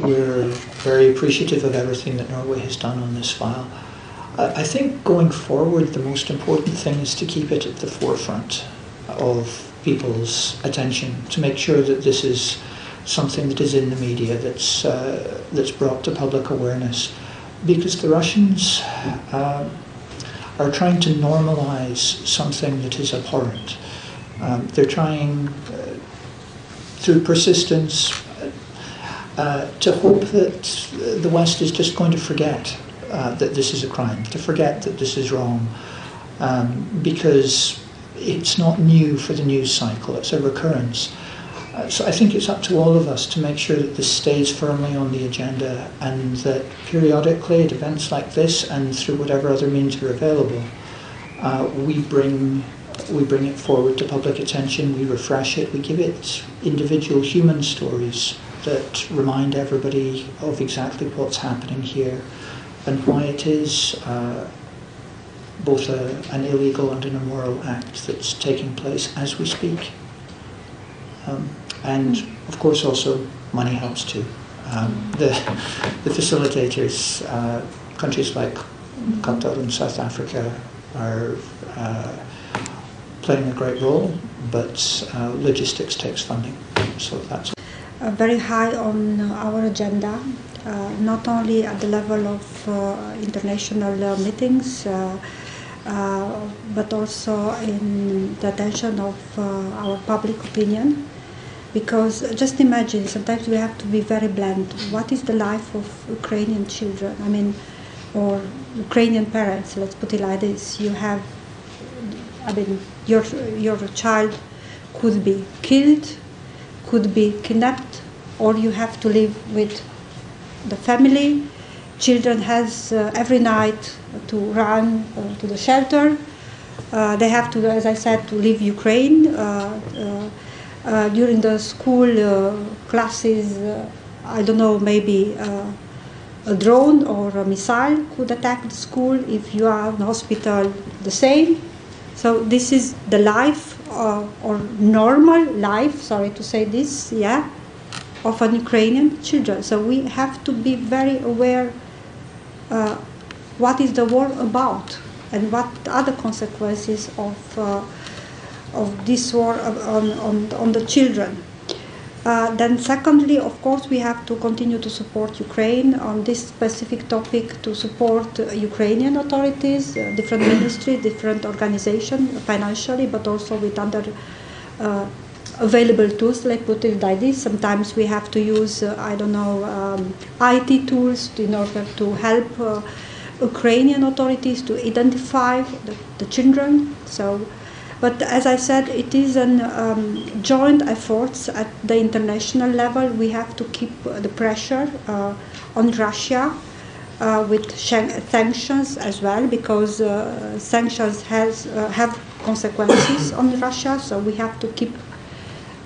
We're very appreciative of everything that Norway has done on this file. I think going forward, the most important thing is to keep it at the forefront of people's attention, to make sure that this is something that is in the media, that's brought to public awareness, because the Russians are trying to normalize something that is abhorrent. They're trying, through persistence, to hope that the West is just going to forget that this is a crime, to forget that this is wrong, because it's not new for the news cycle, it's a recurrence. So I think it's up to all of us to make sure that this stays firmly on the agenda, and that periodically at events like this and through whatever other means are available, we bring it forward to public attention, we refresh it, we give it individual human stories that remind everybody of exactly what's happening here and why it is both an illegal and an immoral act that's taking place as we speak. And of course also money helps too. The facilitators, countries like Qatar and South Africa are playing a great role, but logistics takes funding, so that's very high on our agenda, not only at the level of international meetings, but also in the attention of our public opinion. Because just imagine, sometimes we have to be very blunt. What is the life of Ukrainian children? I mean, or Ukrainian parents, let's put it like this. You have, I mean, your child could be killed, could be kidnapped, or you have to live with the family. Children has every night to run to the shelter. They have to, as I said, to leave Ukraine. During the school classes, I don't know, maybe a drone or a missile could attack the school. If you are in hospital, the same. So this is the life or normal life, sorry to say this, yeah, of an Ukrainian children. So we have to be very aware what is the war about and what are the consequences of this war on the children. Then secondly, of course, we have to continue to support Ukraine on this specific topic, to support Ukrainian authorities, different ministries, different organizations, financially, but also with other available tools, let's put it like this. Sometimes we have to use, IT tools in order to help Ukrainian authorities to identify the children. But as I said, it is a joint efforts at the international level. We have to keep the pressure on Russia with sanctions as well, because sanctions have consequences on Russia. So we have to keep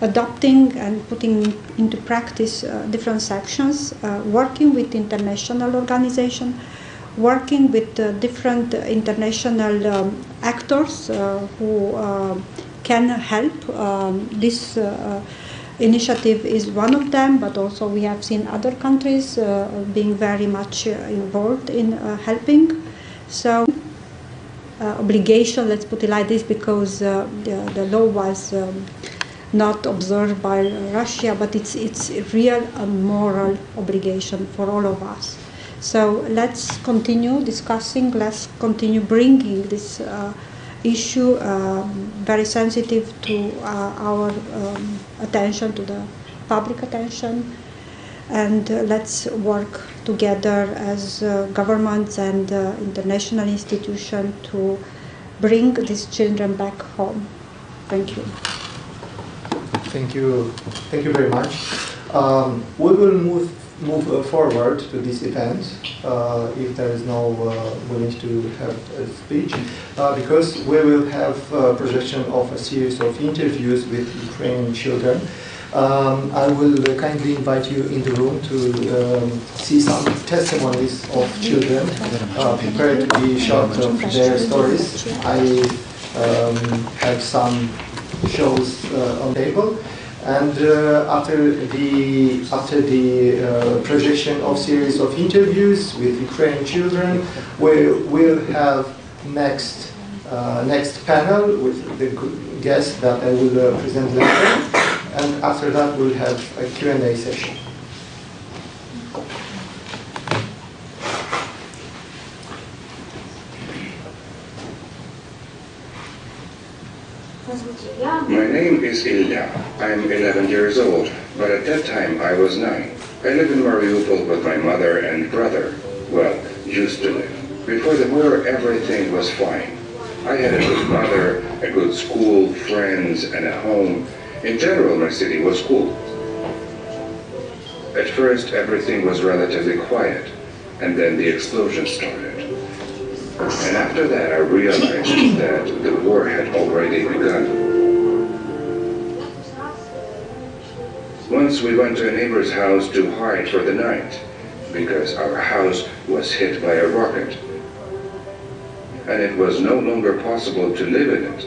adopting and putting into practice different sanctions, working with international organizations, working with different international actors who can help. This initiative is one of them, but also we have seen other countries being very much involved in helping. So obligation, let's put it like this, because the law was not observed by Russia, but it's a real moral obligation for all of us. So let's continue discussing, let's continue bringing this issue very sensitive to our attention, to the public attention, and let's work together as governments and international institutions to bring these children back home. Thank you. Thank you very much. We will move forward to this event if there is no willing to have a speech, because we will have a projection of a series of interviews with Ukrainian children. I will kindly invite you in the room to see some testimonies of children prepared to be shot of their stories. I have some shows on the table, and after the projection of series of interviews with Ukrainian children, we will have next panel with the guest that I will present later, and after that we'll have a Q&A session. My name is Ilya. I'm 11 years old, but at that time I was 9. I live in Mariupol with my mother and brother. Well, used to live. Before the war, everything was fine. I had a good mother, a good school, friends, and a home. In general, my city was cool. At first, everything was relatively quiet, and then the explosion started. And after that, I realized that the war had already begun. Once we went to a neighbor's house to hide for the night, because our house was hit by a rocket, and it was no longer possible to live in it.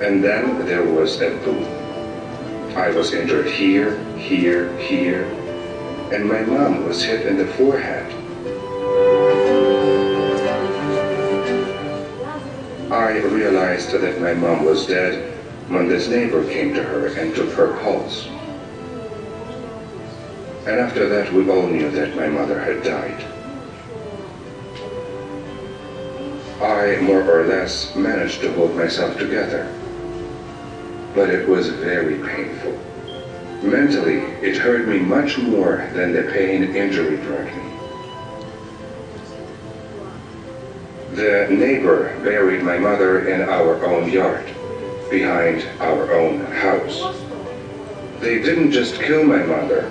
And then there was a boom. I was injured here, here, here, and my mom was hit in the forehead. I realized that my mom was dead when this neighbor came to her and took her pulse. And after that, we all knew that my mother had died. I more or less managed to hold myself together, but it was very painful. Mentally, it hurt me much more than the pain injury brought me. The neighbor buried my mother in our own yard, behind our own house. They didn't just kill my mother,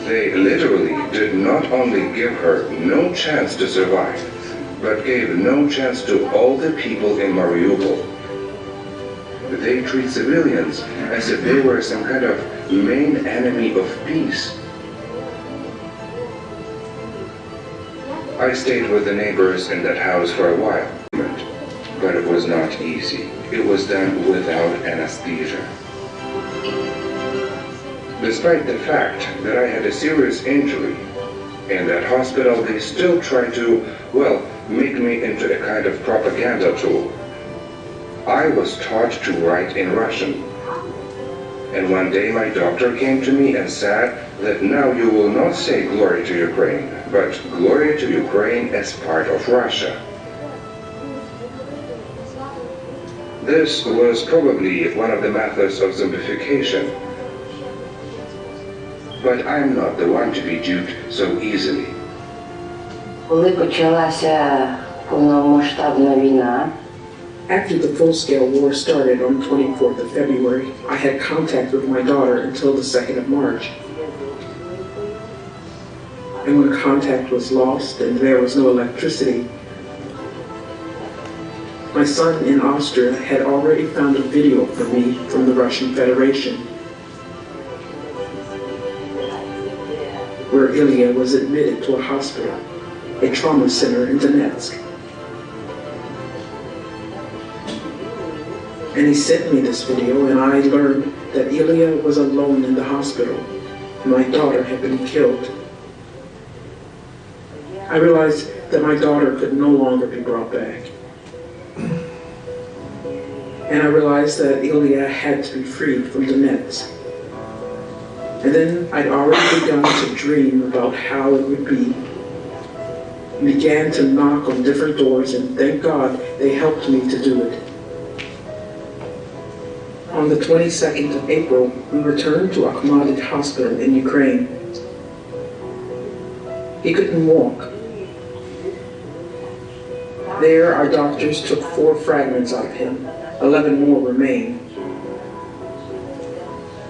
they literally did not only give her no chance to survive, but gave no chance to all the people in Mariupol. They treat civilians as if they were some kind of main enemy of peace. I stayed with the neighbors in that house for a while, but it was not easy. It was done without anesthesia. Despite the fact that I had a serious injury, in that hospital they still tried to, well, make me into a kind of propaganda tool. I was taught to write in Russian, And one day my doctor came to me and said that now you will not say glory to Ukraine, but glory to Ukraine as part of Russia. This was probably one of the methods of zombification. But I'm not the one to be duped so easily. Коли почалася повномасштабна війна, after the full-scale war started on the 24th of February, I had contact with my daughter until the 2nd of March. And when contact was lost and there was no electricity, my son in Austria had already found a video for me from the Russian Federation, where Ilya was admitted to a hospital, a trauma center in Donetsk. And he sent me this video, and I learned that Ilya was alone in the hospital. My daughter had been killed. I realized that my daughter could no longer be brought back. And I realized that Ilya had to be freed from Donetsk. And then I'd already begun to dream about how it would be. I began to knock on different doors, and thank God they helped me to do it. On the 22nd of April, we returned to Akhmedov Hospital in Ukraine. He couldn't walk. There, our doctors took 4 fragments out of him. 11 more remain.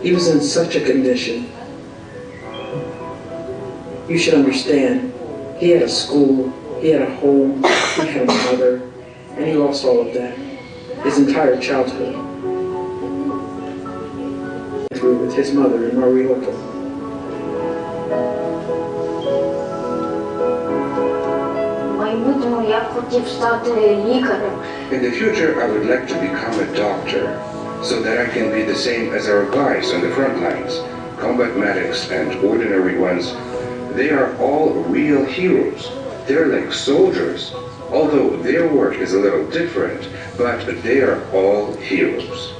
He was in such a condition. You should understand, he had a school, he had a home, he had a mother, and he lost all of that, his entire childhood. Through with his mother in Mariupol. In the future, I would like to become a doctor, so that I can be the same as our guys on the front lines, combat medics and ordinary ones. They are all real heroes. They're like soldiers, although their work is a little different, but they are all heroes.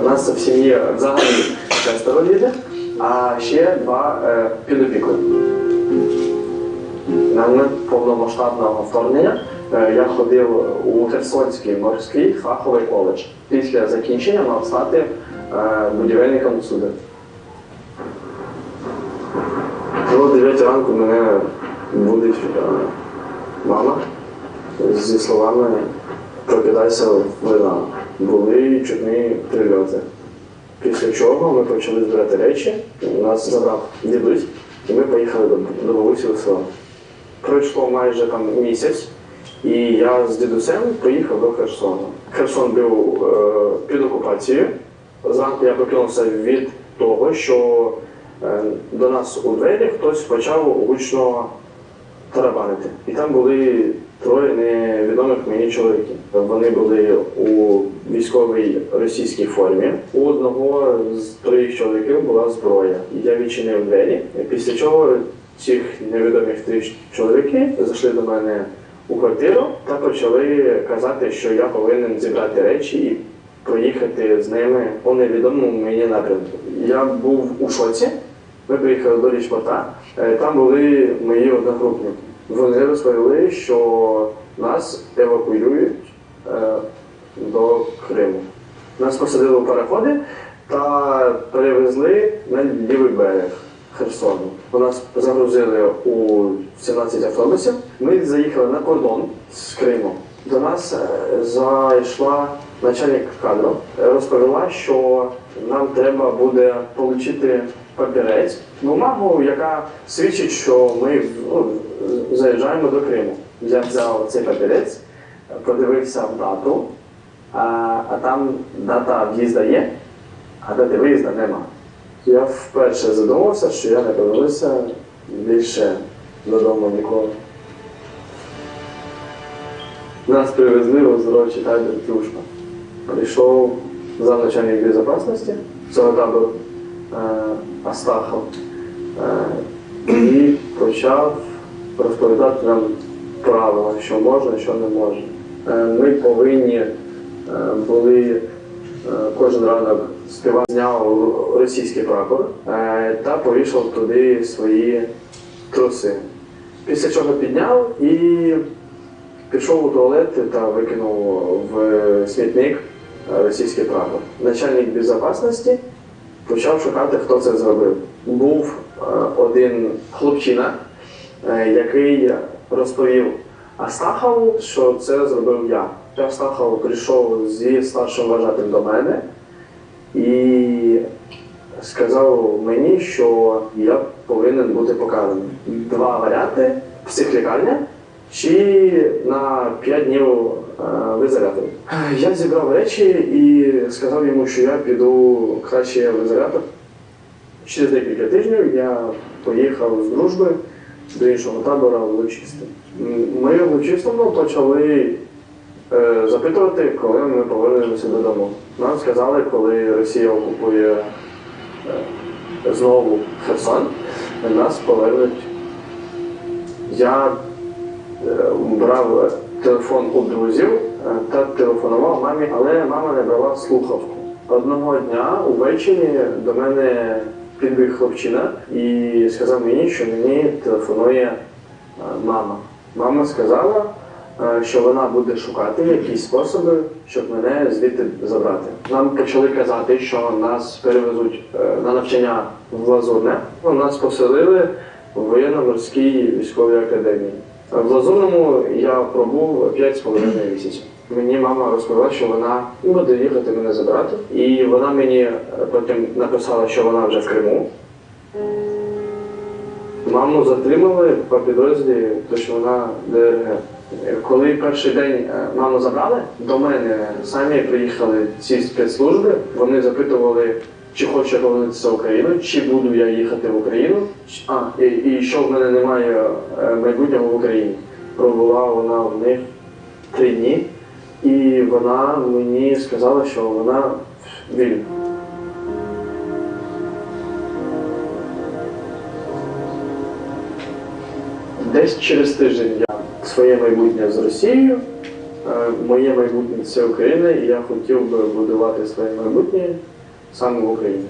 У нас в сім'ї взагалі 6 дітей, а ще 2 під опікою. На момент повномасштабного вторгнення я ходив у Херсонський морський фаховий коледж. Після закінчення мав стати будівельником суду. О 9 ранку мене будить мама зі словами «Прокидайся, війна». Були чутні прильоти. Після чого ми почали збирати речі, нас забрав дідусь, і ми поїхали до бабусі у село. Пройшло майже місяць, і я з дідусем поїхав до Херсону. Херсон був під окупацією. Зранку я прокинувся від того, що до нас у двері хтось почав гучно тарабанити. І там були 3 невідомих мені чоловіків. Вони були у військовій російській формі. У одного з 3 чоловіків була зброя. Я відчинив двері, після чого цих невідомих 3 чоловіки зайшли до мене у квартиру та почали казати, що я повинен зібрати речі і проїхати з ними по невідомому мені напрямку. Я був у шоці. Ми приїхали до Лічпорта, там були мої одногрупники. Вони розповіли, що нас евакуюють до Криму. Нас посадили у пароходи та перевезли на лівий берег Херсону. Нас загрузили у 17 автобусів. Ми заїхали на кордон з Кримом. До нас зайшла начальник кадрів, розповіла, що нам треба буде отримати папірець, бумагу, яка свідчить, що ми заїжджаємо до Криму. Я взяв цей папірець, подивився в дату, а там дата в'їзду є, а дати виїзду нема. Я вперше задумався, що я не повернуся більше додому ніколи. Нас привезли у оздоровчий табір Тюшка. Прийшов замначальник безпечності цього табору Астахов і почав розповідати нам правила, що можна, що не можна. Ми повинні були кожен ранок співати, зняв російський прапор та повішав туди свої труси. Після чого підняв і пішов у туалет та викинув в смітник російський прапор. Начальник безпечності почав шукати, хто це зробив. Був один хлопчина, який розповів Астахову, що це зробив я. Астахов прийшов зі старшим вважатим до мене і сказав мені, що я повинен бути покараний. Два варіанти – психлікарня чи на 5 днів в ізолятор. Я зібрав речі і сказав йому, що я піду краще в ізолятор. Через декілька тижнів я поїхав з дружби до іншого табора в Лучисте. Ми в Лучистому почали запитувати, коли ми повернемося додому. Нам сказали, коли Росія окупує знову Херсон, нас повернуть. Я брав телефон у друзів та телефонував мамі, але мама не брала слухавку. Одного дня увечері до мене підбіг хлопчина і сказав мені, що мені телефонує мама. Мама сказала, що вона буде шукати якісь способи, щоб мене звідти забрати. Нам почали казати, що нас перевезуть на навчання в Лазурне. Нас поселили в воєнно-морській військовій академії. В Лазурному я пробув 5,5 місяців. Мені мама розповіла, що вона буде їхати мене забирати. І вона мені потім написала, що вона вже в Криму. Маму затримали по підозрі, тому що вона ДРГ. Коли перший день маму забрали, до мене самі приїхали ці спецслужби. Вони запитували, чи хочу я повернутися в Україну, чи буду я їхати в Україну, і що в мене немає майбутнього в Україні. Пробула вона в них 3 дні, і вона мені сказала, що вона вільна. Десь через тиждень я своє майбутнє з Росією, моє майбутнє – це Україна, і я хотів би будувати своє майбутнє саме в Україні.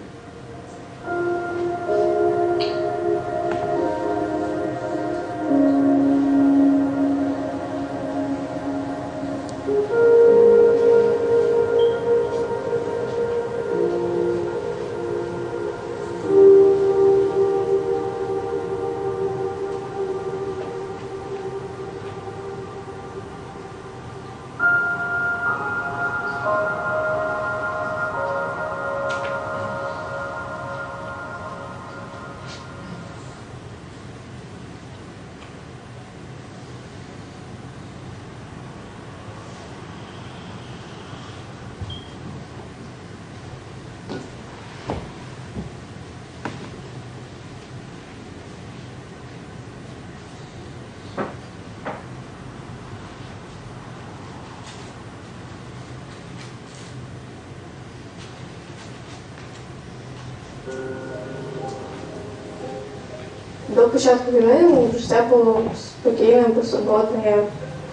До початку війни життя було спокійне, безтурботне. Я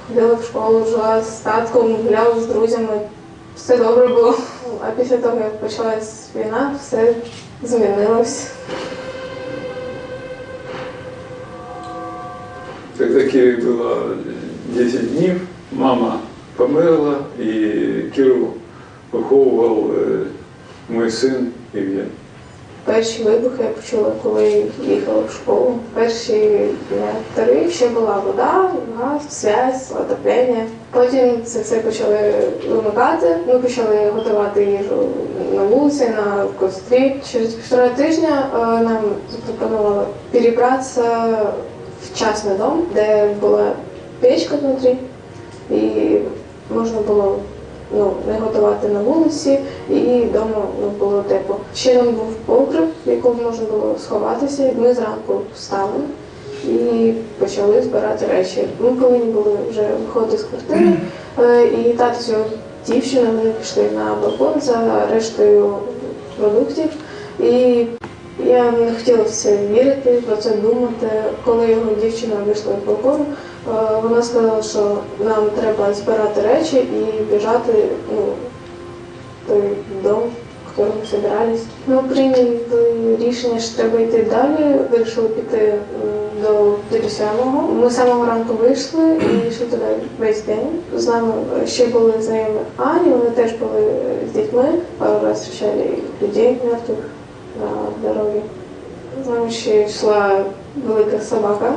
ходила в школу, жила з татком, гуляла з друзями. Все добре було. А після того, як почалась війна, все змінилось. Когда Кире было 10 днів, мама померла, і Киру виховував мій син Євген. Перші вибухи я почула, коли їхала в школу. Перші дня 3 ще була вода, газ, зв'язь, отоплення. Потім це все почали вимикати. Ми почали готувати їжу на вулиці, на кострі. Через 1,5 тижня нам запропонували перебратися в частний дом, де була печка внутрі, і можна було не готувати на вулиці, і вдома було тепло. Ще там був погреб, в якому можна було сховатися. Ми зранку встали і почали збирати речі. Ми повинні були вже виходити з квартири, і тато з його дівчиною, вони пішли на балкон за рештою продуктів. І я не хотіла в це вірити, про це думати. Коли його дівчина вийшла з балкону, вона сказала, що нам треба збирати речі і біжати в той дом, в якому ми збирались. Ми прийняли рішення, що треба йти далі, вирішили піти до дідуся мого. Ми з самого ранку вийшли і йшли туди весь день. З нами ще були знайомі Ані, вони теж були з дітьми, пару разів зустрічали людей мертвих на дорозі. З нами ще йшла велика собака.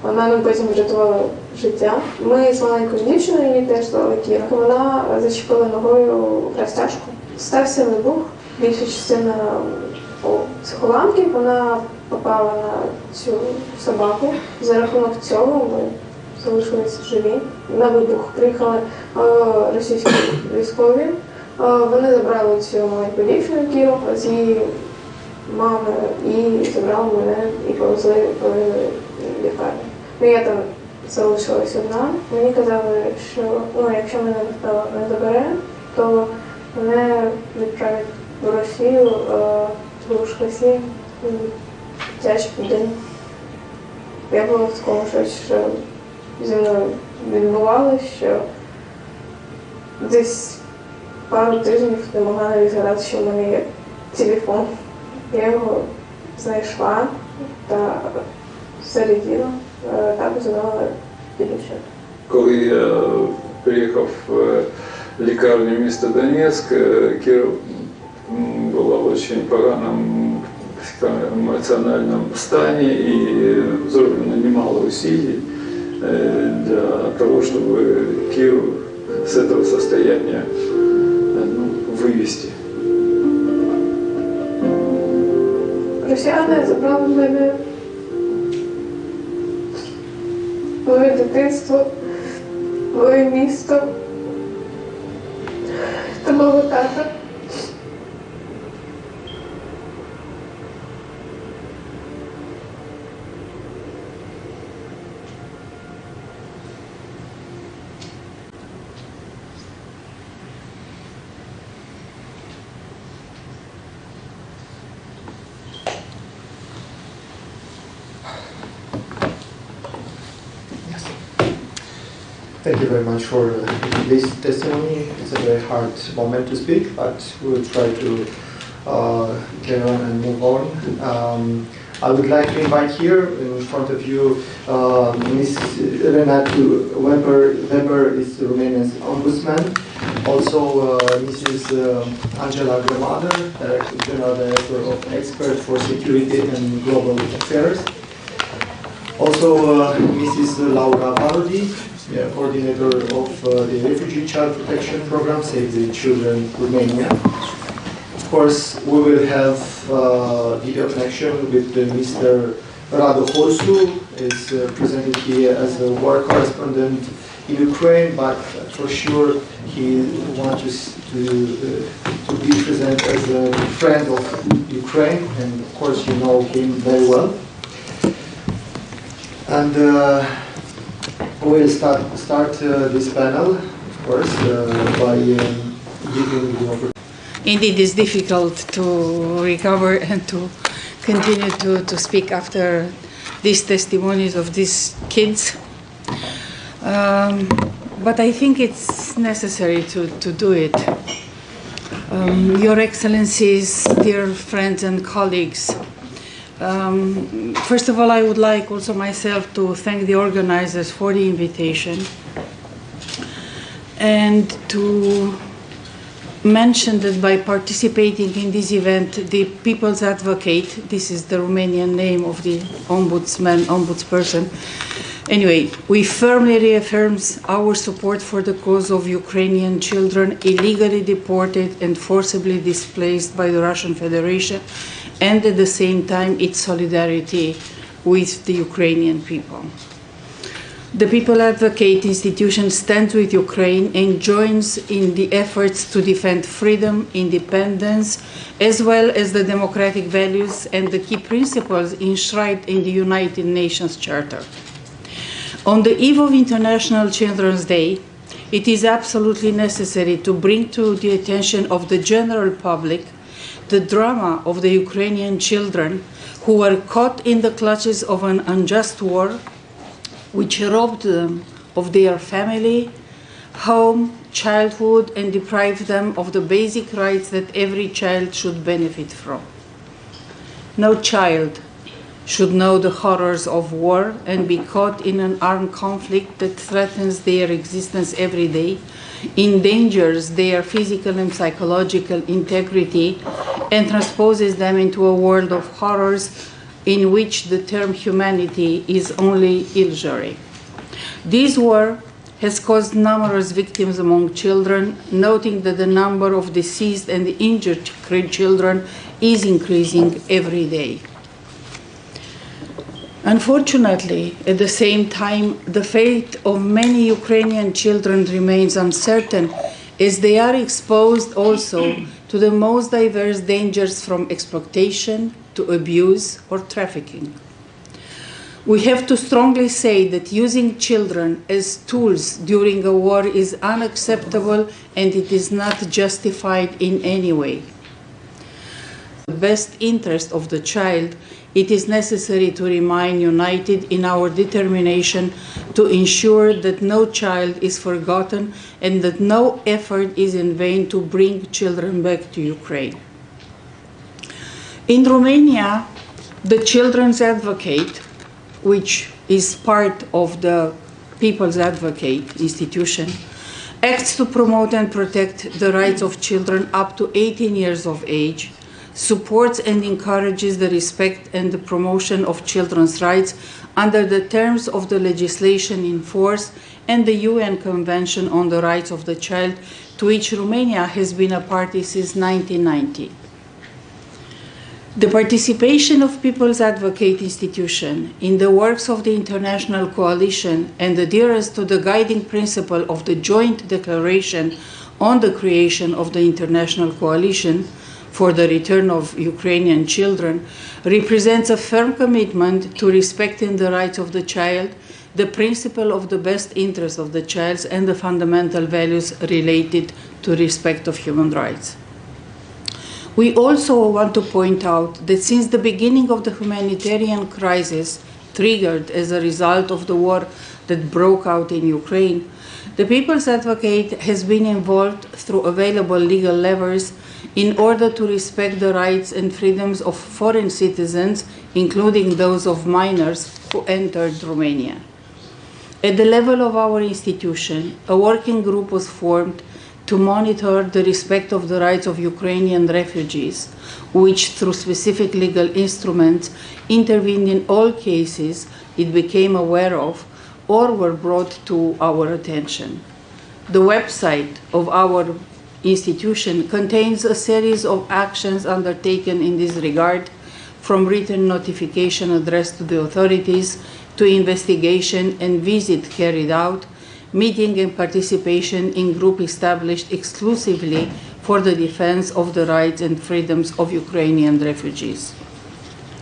Вона нам потім врятувала життя. Ми з маленькою дівчиною, її теж звали Кіра. Вона зачепила ногою розтяжку. Стався вибух, більша частина психоламки, вона попала на цю собаку. За рахунок цього ми залишилися живі. На вибух приїхали російські військові. Вони забрали цю маленьку дівчину Кіру з її мами і забрали мене і повезли в лікарню. Я там залишилась одна. Мені казали, що якщо мене ніхто не забере, то мене відправлять в Росію, в Шкасі, в дитячий будинок. Я була в такому шоці, що зі мною відбувалося, що десь пару тижнів не могла навіть згадати, що в мене є телефон. Я його знайшла та середину, так узнала дідуся. Коли я приїхав в лікарню міста Донецьк, Кіра була в дуже поганому емоціональному стані і зроблено немало усилий для того, чтобы Киру с этого состояния вывести. Росіяни забрали в мене моє дитинство, моє місто та мого тата. Thank you very much for this testimony. It's a very hard moment to speak, but we'll try to carry on and move on. I would like to invite here in front of you Ms. Renatu Weber. Weber is the Romanian ombudsman. Also Mrs. Angela Gromada, General Director of Expert for Security and Global Affairs. Also Mrs. Laura Valdi, coordinator of the Refugee Child Protection Program, Save the Children Romania. Of course, we will have video connection with Mr. Radu Horsu, is presented here as a war correspondent in Ukraine, but for sure he wants to be present as a friend of Ukraine, and of course you know him very well. And we'll start this panel, of course, by giving the opportunity. Indeed, it's difficult to recover and to continue to speak after these testimonies of these kids. But I think it's necessary to do it. Your Excellencies, dear friends and colleagues, first of all, I would like also myself to thank the organizers for the invitation and to mention that by participating in this event, the People's Advocate, this is the Romanian name of the ombudsman, ombudsperson. Anyway, we firmly reaffirm our support for the cause of Ukrainian children illegally deported and forcibly displaced by the Russian Federation, and at the same time its solidarity with the Ukrainian people. The People Advocate institution stands with Ukraine and joins in the efforts to defend freedom, independence, as well as the democratic values and the key principles enshrined in the United Nations Charter. On the eve of International Children's Day, it is absolutely necessary to bring to the attention of the general public the drama of the Ukrainian children who were caught in the clutches of an unjust war which robbed them of their family, home, childhood, and deprived them of the basic rights that every child should benefit from. No child should know the horrors of war and be caught in an armed conflict that threatens their existence every day, endangers their physical and psychological integrity, and transposes them into a world of horrors in which the term humanity is only illusory. This war has caused numerous victims among children, noting that the number of deceased and injured children is increasing every day. Unfortunately, at the same time, the fate of many Ukrainian children remains uncertain, as they are exposed also to the most diverse dangers, from exploitation to abuse or trafficking. We have to strongly say that using children as tools during a war is unacceptable, and it is not justified in any way. The best interest of the child, it is necessary to remain united in our determination to ensure that no child is forgotten and that no effort is in vain to bring children back to Ukraine. In Romania, the Children's Advocate, which is part of the People's Advocate institution, acts to promote and protect the rights of children up to 18 years of age, supports and encourages the respect and the promotion of children's rights under the terms of the legislation in force and the UN Convention on the Rights of the Child, to which Romania has been a party since 1990. The participation of People's Advocate institution in the works of the International Coalition and adherence to the guiding principle of the Joint Declaration on the creation of the International Coalition for the return of Ukrainian children represents a firm commitment to respecting the rights of the child, the principle of the best interest of the child, and the fundamental values related to respect of human rights. We also want to point out that since the beginning of the humanitarian crisis triggered as a result of the war that broke out in Ukraine, the People's Advocate has been involved through available legal levers in order to respect the rights and freedoms of foreign citizens, including those of minors who entered Romania. At the level of our institution, a working group was formed to monitor the respect of the rights of Ukrainian refugees, which through specific legal instruments intervened in all cases it became aware of or were brought to our attention. The website of our institution contains a series of actions undertaken in this regard, from written notification addressed to the authorities to investigation and visit carried out, meeting and participation in group established exclusively for the defense of the rights and freedoms of Ukrainian refugees.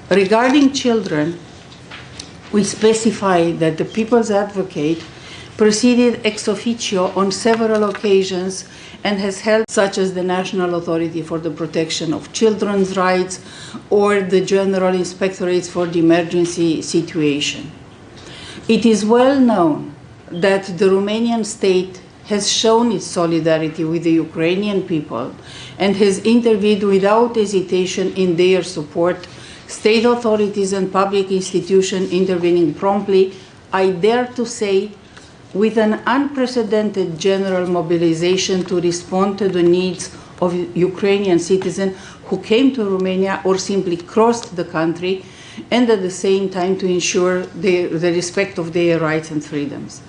Regarding children, we specify that the People's Advocate proceeded ex officio on several occasions and has held, such as the National Authority for the Protection of Children's Rights or the General Inspectorates for the Emergency Situation. It is well known that the Romanian state has shown its solidarity with the Ukrainian people and has intervened without hesitation in their support, state authorities and public institutions intervening promptly, I dare to say, with an unprecedented general mobilization to respond to the needs of Ukrainian citizens who came to Romania or simply crossed the country, and at the same time to ensure the respect of their rights and freedoms.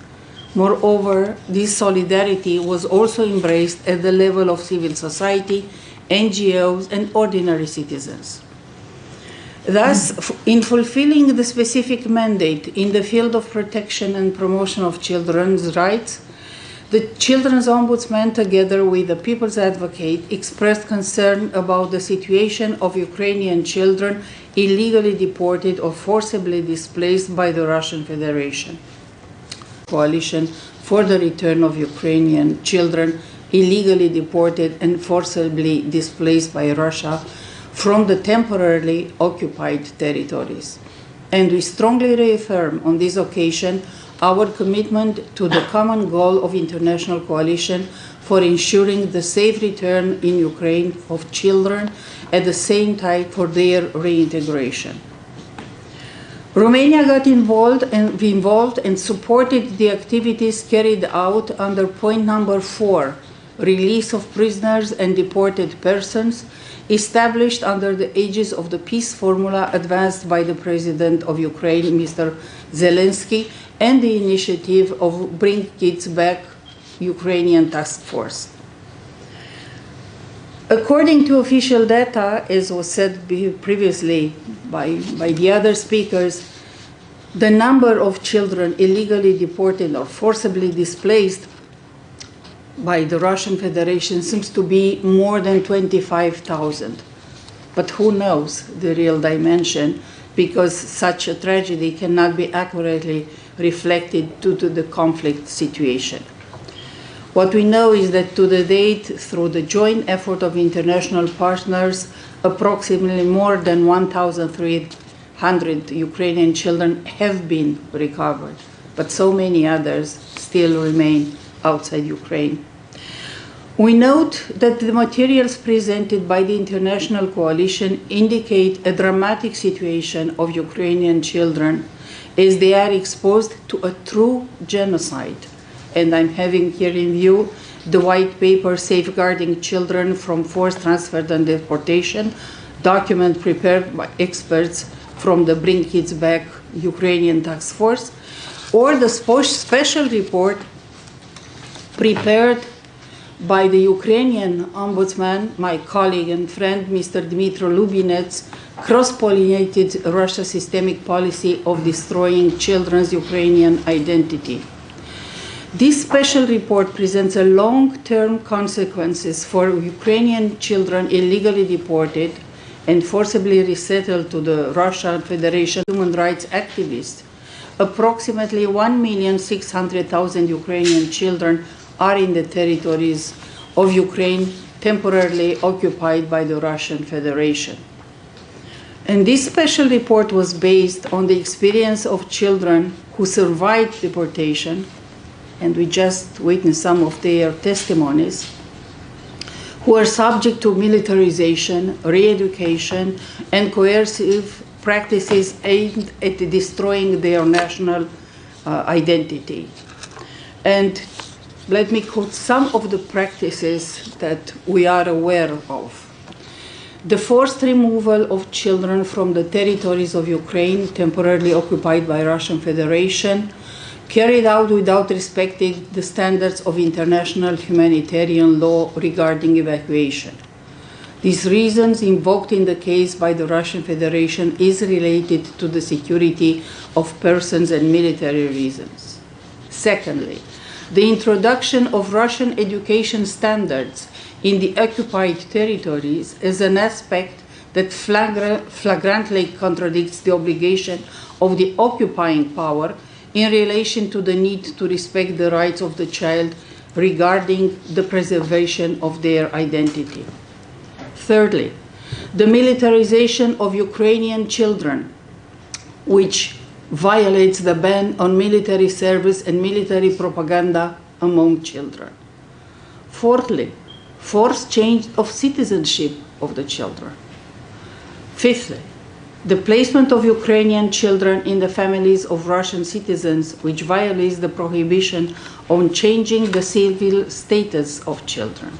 Moreover, this solidarity was also embraced at the level of civil society, NGOs, and ordinary citizens. Thus, in fulfilling the specific mandate in the field of protection and promotion of children's rights, the Children's Ombudsman, together with the People's Advocate, expressed concern about the situation of Ukrainian children illegally deported or forcibly displaced by the Russian Federation. Coalition for the return of Ukrainian children illegally deported and forcibly displaced by Russia from the temporarily occupied territories. And we strongly reaffirm on this occasion our commitment to the common goal of international coalition for ensuring the safe return in Ukraine of children, at the same time for their reintegration. Romania got involved and supported the activities carried out under point number 4, release of prisoners and deported persons, established under the aegis of the peace formula advanced by the President of Ukraine, Mr. Zelensky, and the initiative of Bring Kids Back Ukrainian Task Force. According to official data, as was said previously by the other speakers, the number of children illegally deported or forcibly displaced by the Russian Federation seems to be more than 25,000. But who knows the real dimension, because such a tragedy cannot be accurately reflected due to the conflict situation. What we know is that to the date, through the joint effort of international partners, approximately more than 1,300 Ukrainian children have been recovered, but so many others still remain outside Ukraine. We note that the materials presented by the international coalition indicate a dramatic situation of Ukrainian children as they are exposed to a true genocide. And I'm having here in view the white paper Safeguarding Children from Forced Transfer and Deportation, document prepared by experts from the Bring Kids Back Ukrainian Task Force, or the special report prepared by the Ukrainian Ombudsman, my colleague and friend, Mr. Dmitry Lubinets, cross-pollinated Russia's systemic policy of destroying children's Ukrainian identity. This special report presents a long-term consequences for Ukrainian children illegally deported and forcibly resettled to the Russian Federation human rights activists. Approximately 1,600,000 Ukrainian children are in the territories of Ukraine temporarily occupied by the Russian Federation. And this special report was based on the experience of children who survived deportation, and we just witnessed some of their testimonies, who are subject to militarization, re-education, and coercive practices aimed at destroying their national identity. And let me quote some of the practices that we are aware of. The forced removal of children from the territories of Ukraine temporarily occupied by Russian Federation, carried out without respecting the standards of international humanitarian law regarding evacuation. These reasons invoked in the case by the Russian Federation is related to the security of persons and military reasons. Secondly, the introduction of Russian education standards in the occupied territories is an aspect that flagrantly contradicts the obligation of the occupying power in relation to the need to respect the rights of the child regarding the preservation of their identity. Thirdly, the militarization of Ukrainian children, which violates the ban on military service and military propaganda among children. Fourthly, forced change of citizenship of the children. Fifthly, the placement of Ukrainian children in the families of Russian citizens, which violates the prohibition on changing the civil status of children.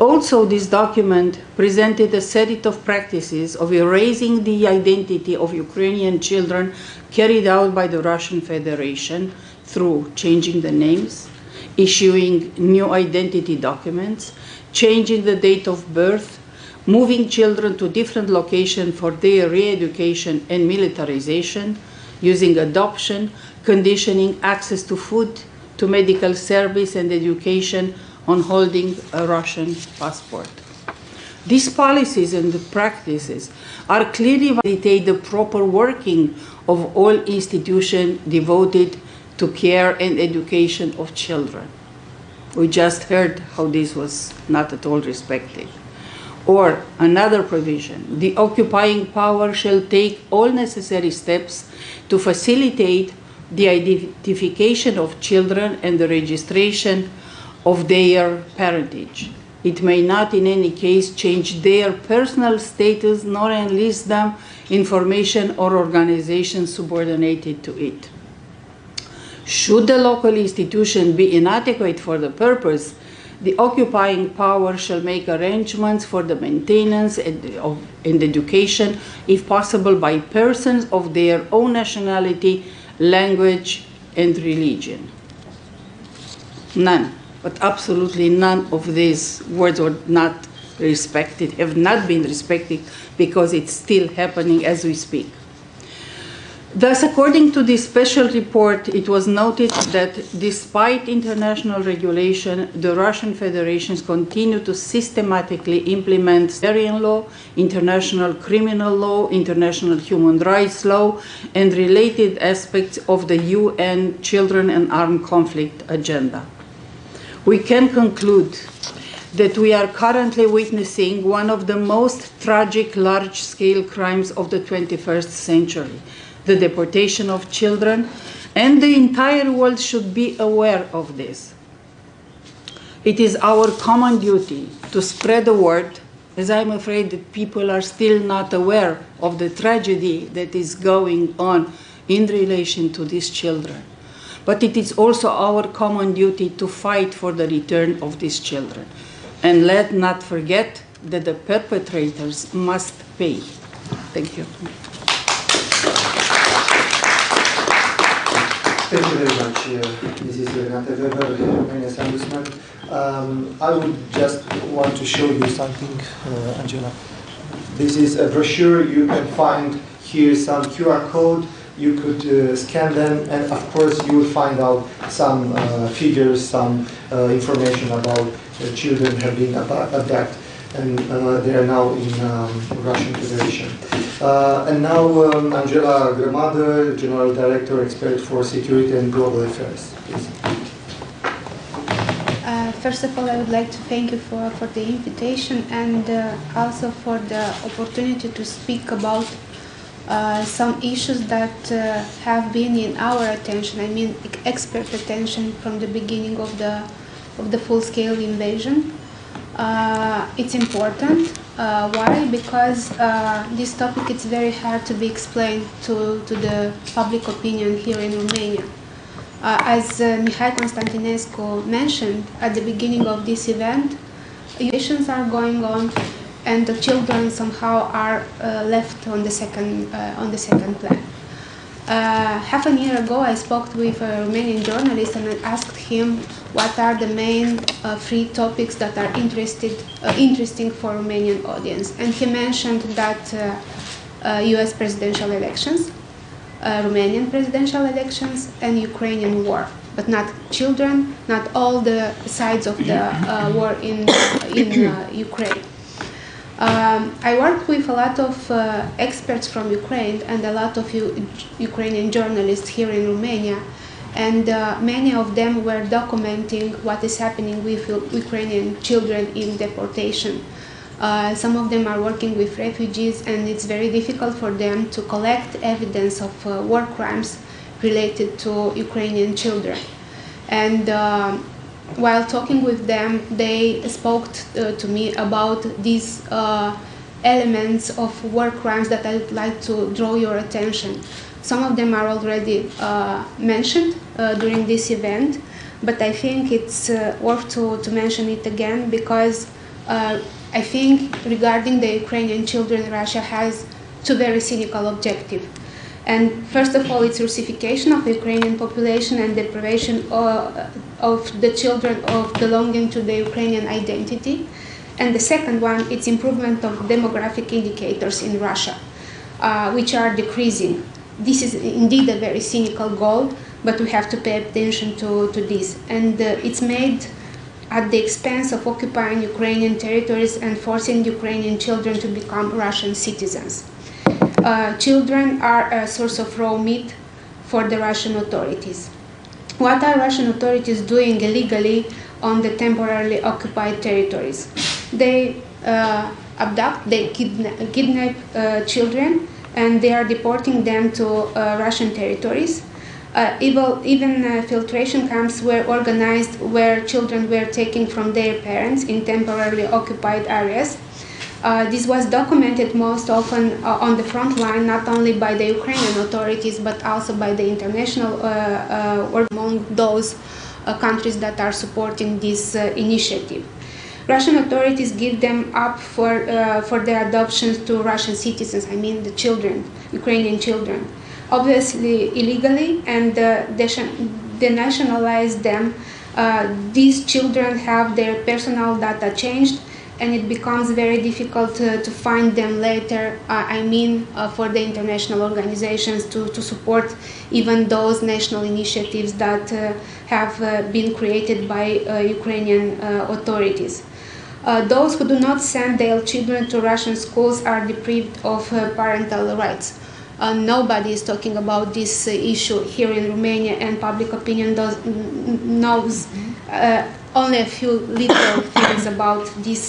Also, this document presented a set of practices of erasing the identity of Ukrainian children carried out by the Russian Federation through changing the names, issuing new identity documents, changing the date of birth, moving children to different locations for their re-education and militarization, using adoption, conditioning access to food, to medical service and education on holding a Russian passport. These policies and practices are clearly validate the proper working of all institutions devoted to care and education of children. We just heard how this was not at all respected. Or another provision, the occupying power shall take all necessary steps to facilitate the identification of children and the registration of their parentage. It may not in any case change their personal status nor enlist them information or organization subordinated to it. Should the local institution be inadequate for the purpose, the occupying power shall make arrangements for the maintenance and education, if possible, by persons of their own nationality, language, and religion. None, but absolutely none of these words were not respected, have not been respected, because it's still happening as we speak. Thus, according to this special report, it was noted that despite international regulation, the Russian Federations continue to systematically implement Syrian law, international criminal law, international human rights law, and related aspects of the UN Children and Armed Conflict agenda. We can conclude that we are currently witnessing one of the most tragic large-scale crimes of the 21st century, the deportation of children, and the entire world should be aware of this. It is our common duty to spread the word, as I'm afraid that people are still not aware of the tragedy that is going on in relation to these children. But it is also our common duty to fight for the return of these children. And let not forget that the perpetrators must pay. Thank you. Thank you very much, Mrs. Renate Weber, Romania's Ombudsman. I would just want to show you something, Angela. This is a brochure. You can find here some QR code. You could scan them, and of course you will find out some figures, some information about children have been abducted, and they are now in Russian Federation. And now Angela Gromada, General Director, Expert for Security and Global Affairs. Please. First of all, I would like to thank you for the invitation, and also for the opportunity to speak about some issues that have been in our attention, I mean expert attention, from the beginning of the full-scale invasion. It's important. Why? Because this topic is very hard to be explained to the public opinion here in Romania. As Mihai Constantinescu mentioned at the beginning of this event, evacuations are going on, and the children somehow are left on the second plan. Half a year ago, I spoke with a Romanian journalist and I asked him what are the main three topics that are interesting for Romanian audience, and he mentioned that U.S. presidential elections, Romanian presidential elections, and Ukrainian war, but not children, not all the sides of the war in Ukraine. I worked with a lot of experts from Ukraine and a lot of Ukrainian journalists here in Romania, and many of them were documenting what is happening with Ukrainian children in deportation. Some of them are working with refugees, and it's very difficult for them to collect evidence of war crimes related to Ukrainian children. And while talking with them, they spoke to me about these elements of war crimes that I would like to draw your attention. Some of them are already mentioned during this event, but I think it's worth to mention it again, because I think regarding the Ukrainian children, Russia has two very cynical objectives. And first of all, it's Russification of the Ukrainian population and deprivation of the children of belonging to the Ukrainian identity. And the second one, it's improvement of demographic indicators in Russia, which are decreasing. This is indeed a very cynical goal, but we have to pay attention to this. And it's made at the expense of occupying Ukrainian territories and forcing Ukrainian children to become Russian citizens. Children are a source of raw meat for the Russian authorities. What are Russian authorities doing illegally on the temporarily occupied territories? They abduct, they kidnap children, and they are deporting them to Russian territories. Even filtration camps were organized where children were taken from their parents in temporarily occupied areas. This was documented most often on the front line, not only by the Ukrainian authorities, but also by the international or among those countries that are supporting this initiative. Russian authorities give them up for their adoptions to Russian citizens, I mean the children, Ukrainian children. Obviously illegally, and denationalize them. These children have their personal data changed, and it becomes very difficult to find them later, for the international organizations to support even those national initiatives that have been created by Ukrainian authorities. Those who do not send their children to Russian schools are deprived of parental rights. Nobody is talking about this issue here in Romania, and public opinion knows only a few little things about this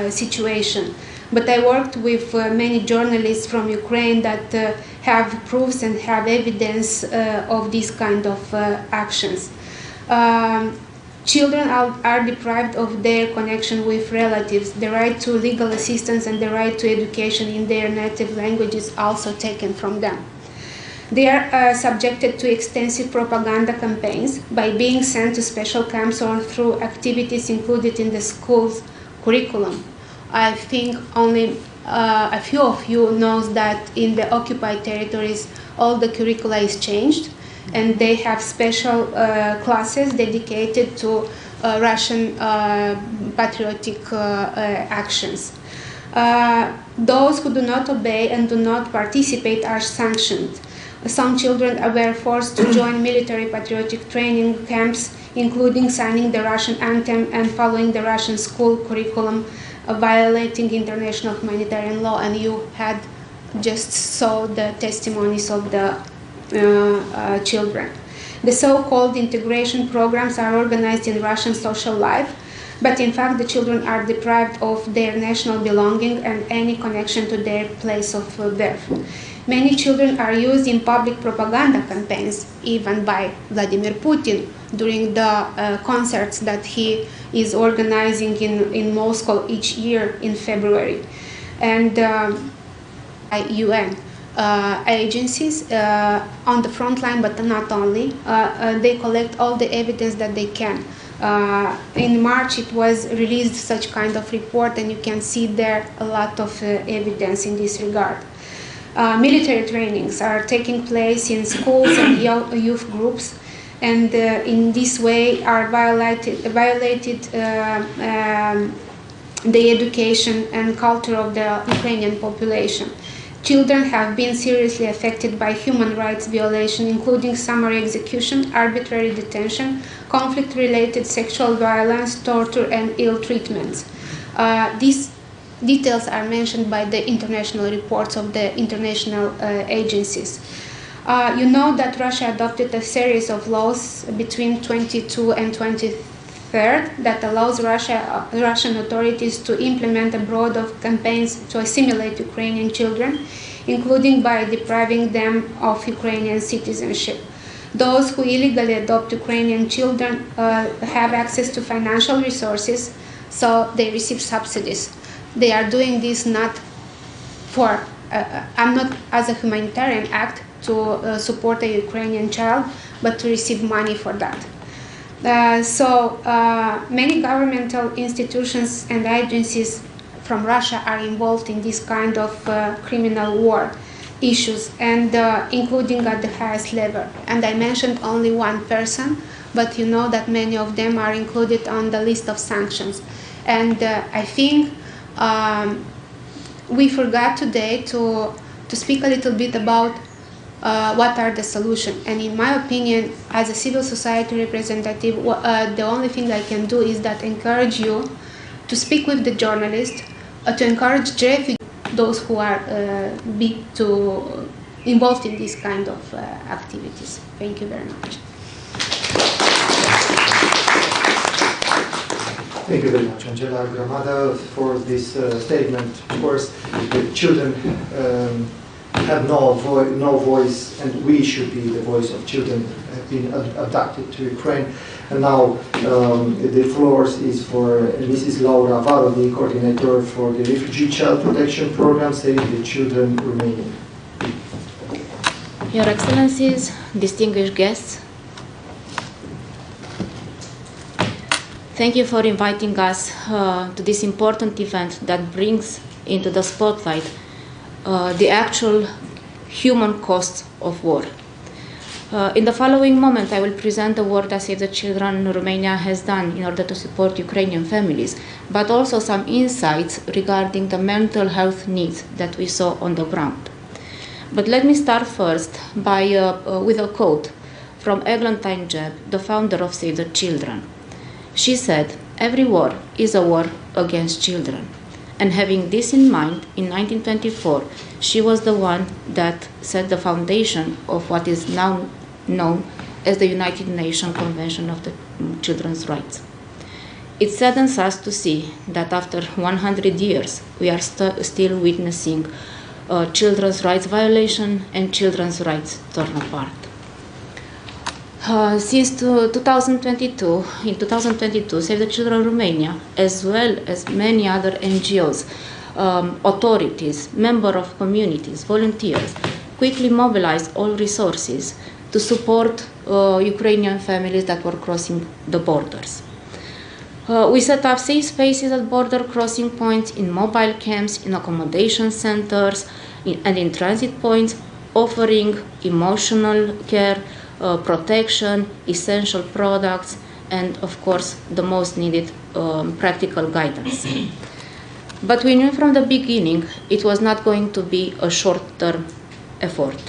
situation. But I worked with many journalists from Ukraine that have proofs and have evidence of this kind of actions. Children are deprived of their connection with relatives. The right to legal assistance and the right to education in their native language is also taken from them. They are subjected to extensive propaganda campaigns by being sent to special camps or through activities included in the school's curriculum. I think only a few of you knows that in the occupied territories all the curricula is changed, and they have special classes dedicated to Russian patriotic actions. Those who do not obey and do not participate are sanctioned. Some children were forced to join military patriotic training camps, including signing the Russian anthem and following the Russian school curriculum, violating international humanitarian law, and you had just saw the testimonies of the children. The so-called integration programs are organized in Russian social life, but in fact the children are deprived of their national belonging and any connection to their place of birth. Many children are used in public propaganda campaigns, even by Vladimir Putin during the concerts that he is organizing in Moscow each year in February. And by UN agencies on the front line, but not only. They collect all the evidence that they can. In March it was released such kind of report, and you can see there a lot of evidence in this regard. Military trainings are taking place in schools and youth groups, and in this way are violated the education and culture of the Ukrainian population. Children have been seriously affected by human rights violation, including summary execution, arbitrary detention, conflict-related sexual violence, torture, and ill treatments. These details are mentioned by the international reports of the international agencies. You know that Russia adopted a series of laws between 22 and 23 that allows Russian authorities to implement a broad of campaigns to assimilate Ukrainian children, including by depriving them of Ukrainian citizenship. Those who illegally adopt Ukrainian children have access to financial resources, so they receive subsidies. They are doing this not for, not as a humanitarian act to support a Ukrainian child, but to receive money for that. Many governmental institutions and agencies from Russia are involved in this kind of criminal war issues, and including at the highest level. And I mentioned only one person, but you know that many of them are included on the list of sanctions. And I think we forgot today to speak a little bit about what are the solutions. And in my opinion, as a civil society representative, the only thing I can do is that encourage you to speak with the journalists, to encourage refugees, those who are involved in this kind of activities. Thank you very much. Thank you very much, Angela Gramada, for this statement. Of course, the children have no voice, and we should be the voice of children who have been abducted to Ukraine. And now the floor is for Mrs. Laura Varoni, coordinator for the Refugee Child Protection Program, Save the Children Romania. Your Excellencies, distinguished guests, thank you for inviting us to this important event that brings into the spotlight the actual human cost of war. In the following moment, I will present the work that Save the Children Romania has done in order to support Ukrainian families, but also some insights regarding the mental health needs that we saw on the ground. But let me start first with a quote from Eglantine Jebb, the founder of Save the Children. She said, "Every war is a war against children." And having this in mind, in 1924, she was the one that set the foundation of what is now known as the United Nations Convention of the Children's Rights. It saddens us to see that after 100 years, we are still witnessing children's rights violation and children's rights torn apart. Since 2022, in 2022, Save the Children Romania, as well as many other NGOs, authorities, members of communities, volunteers, quickly mobilized all resources to support Ukrainian families that were crossing the borders. We set up safe spaces at border crossing points, in mobile camps, in accommodation centers, and in transit points, offering emotional care, protection, essential products, and of course the most needed practical guidance. But we knew from the beginning it was not going to be a short-term effort.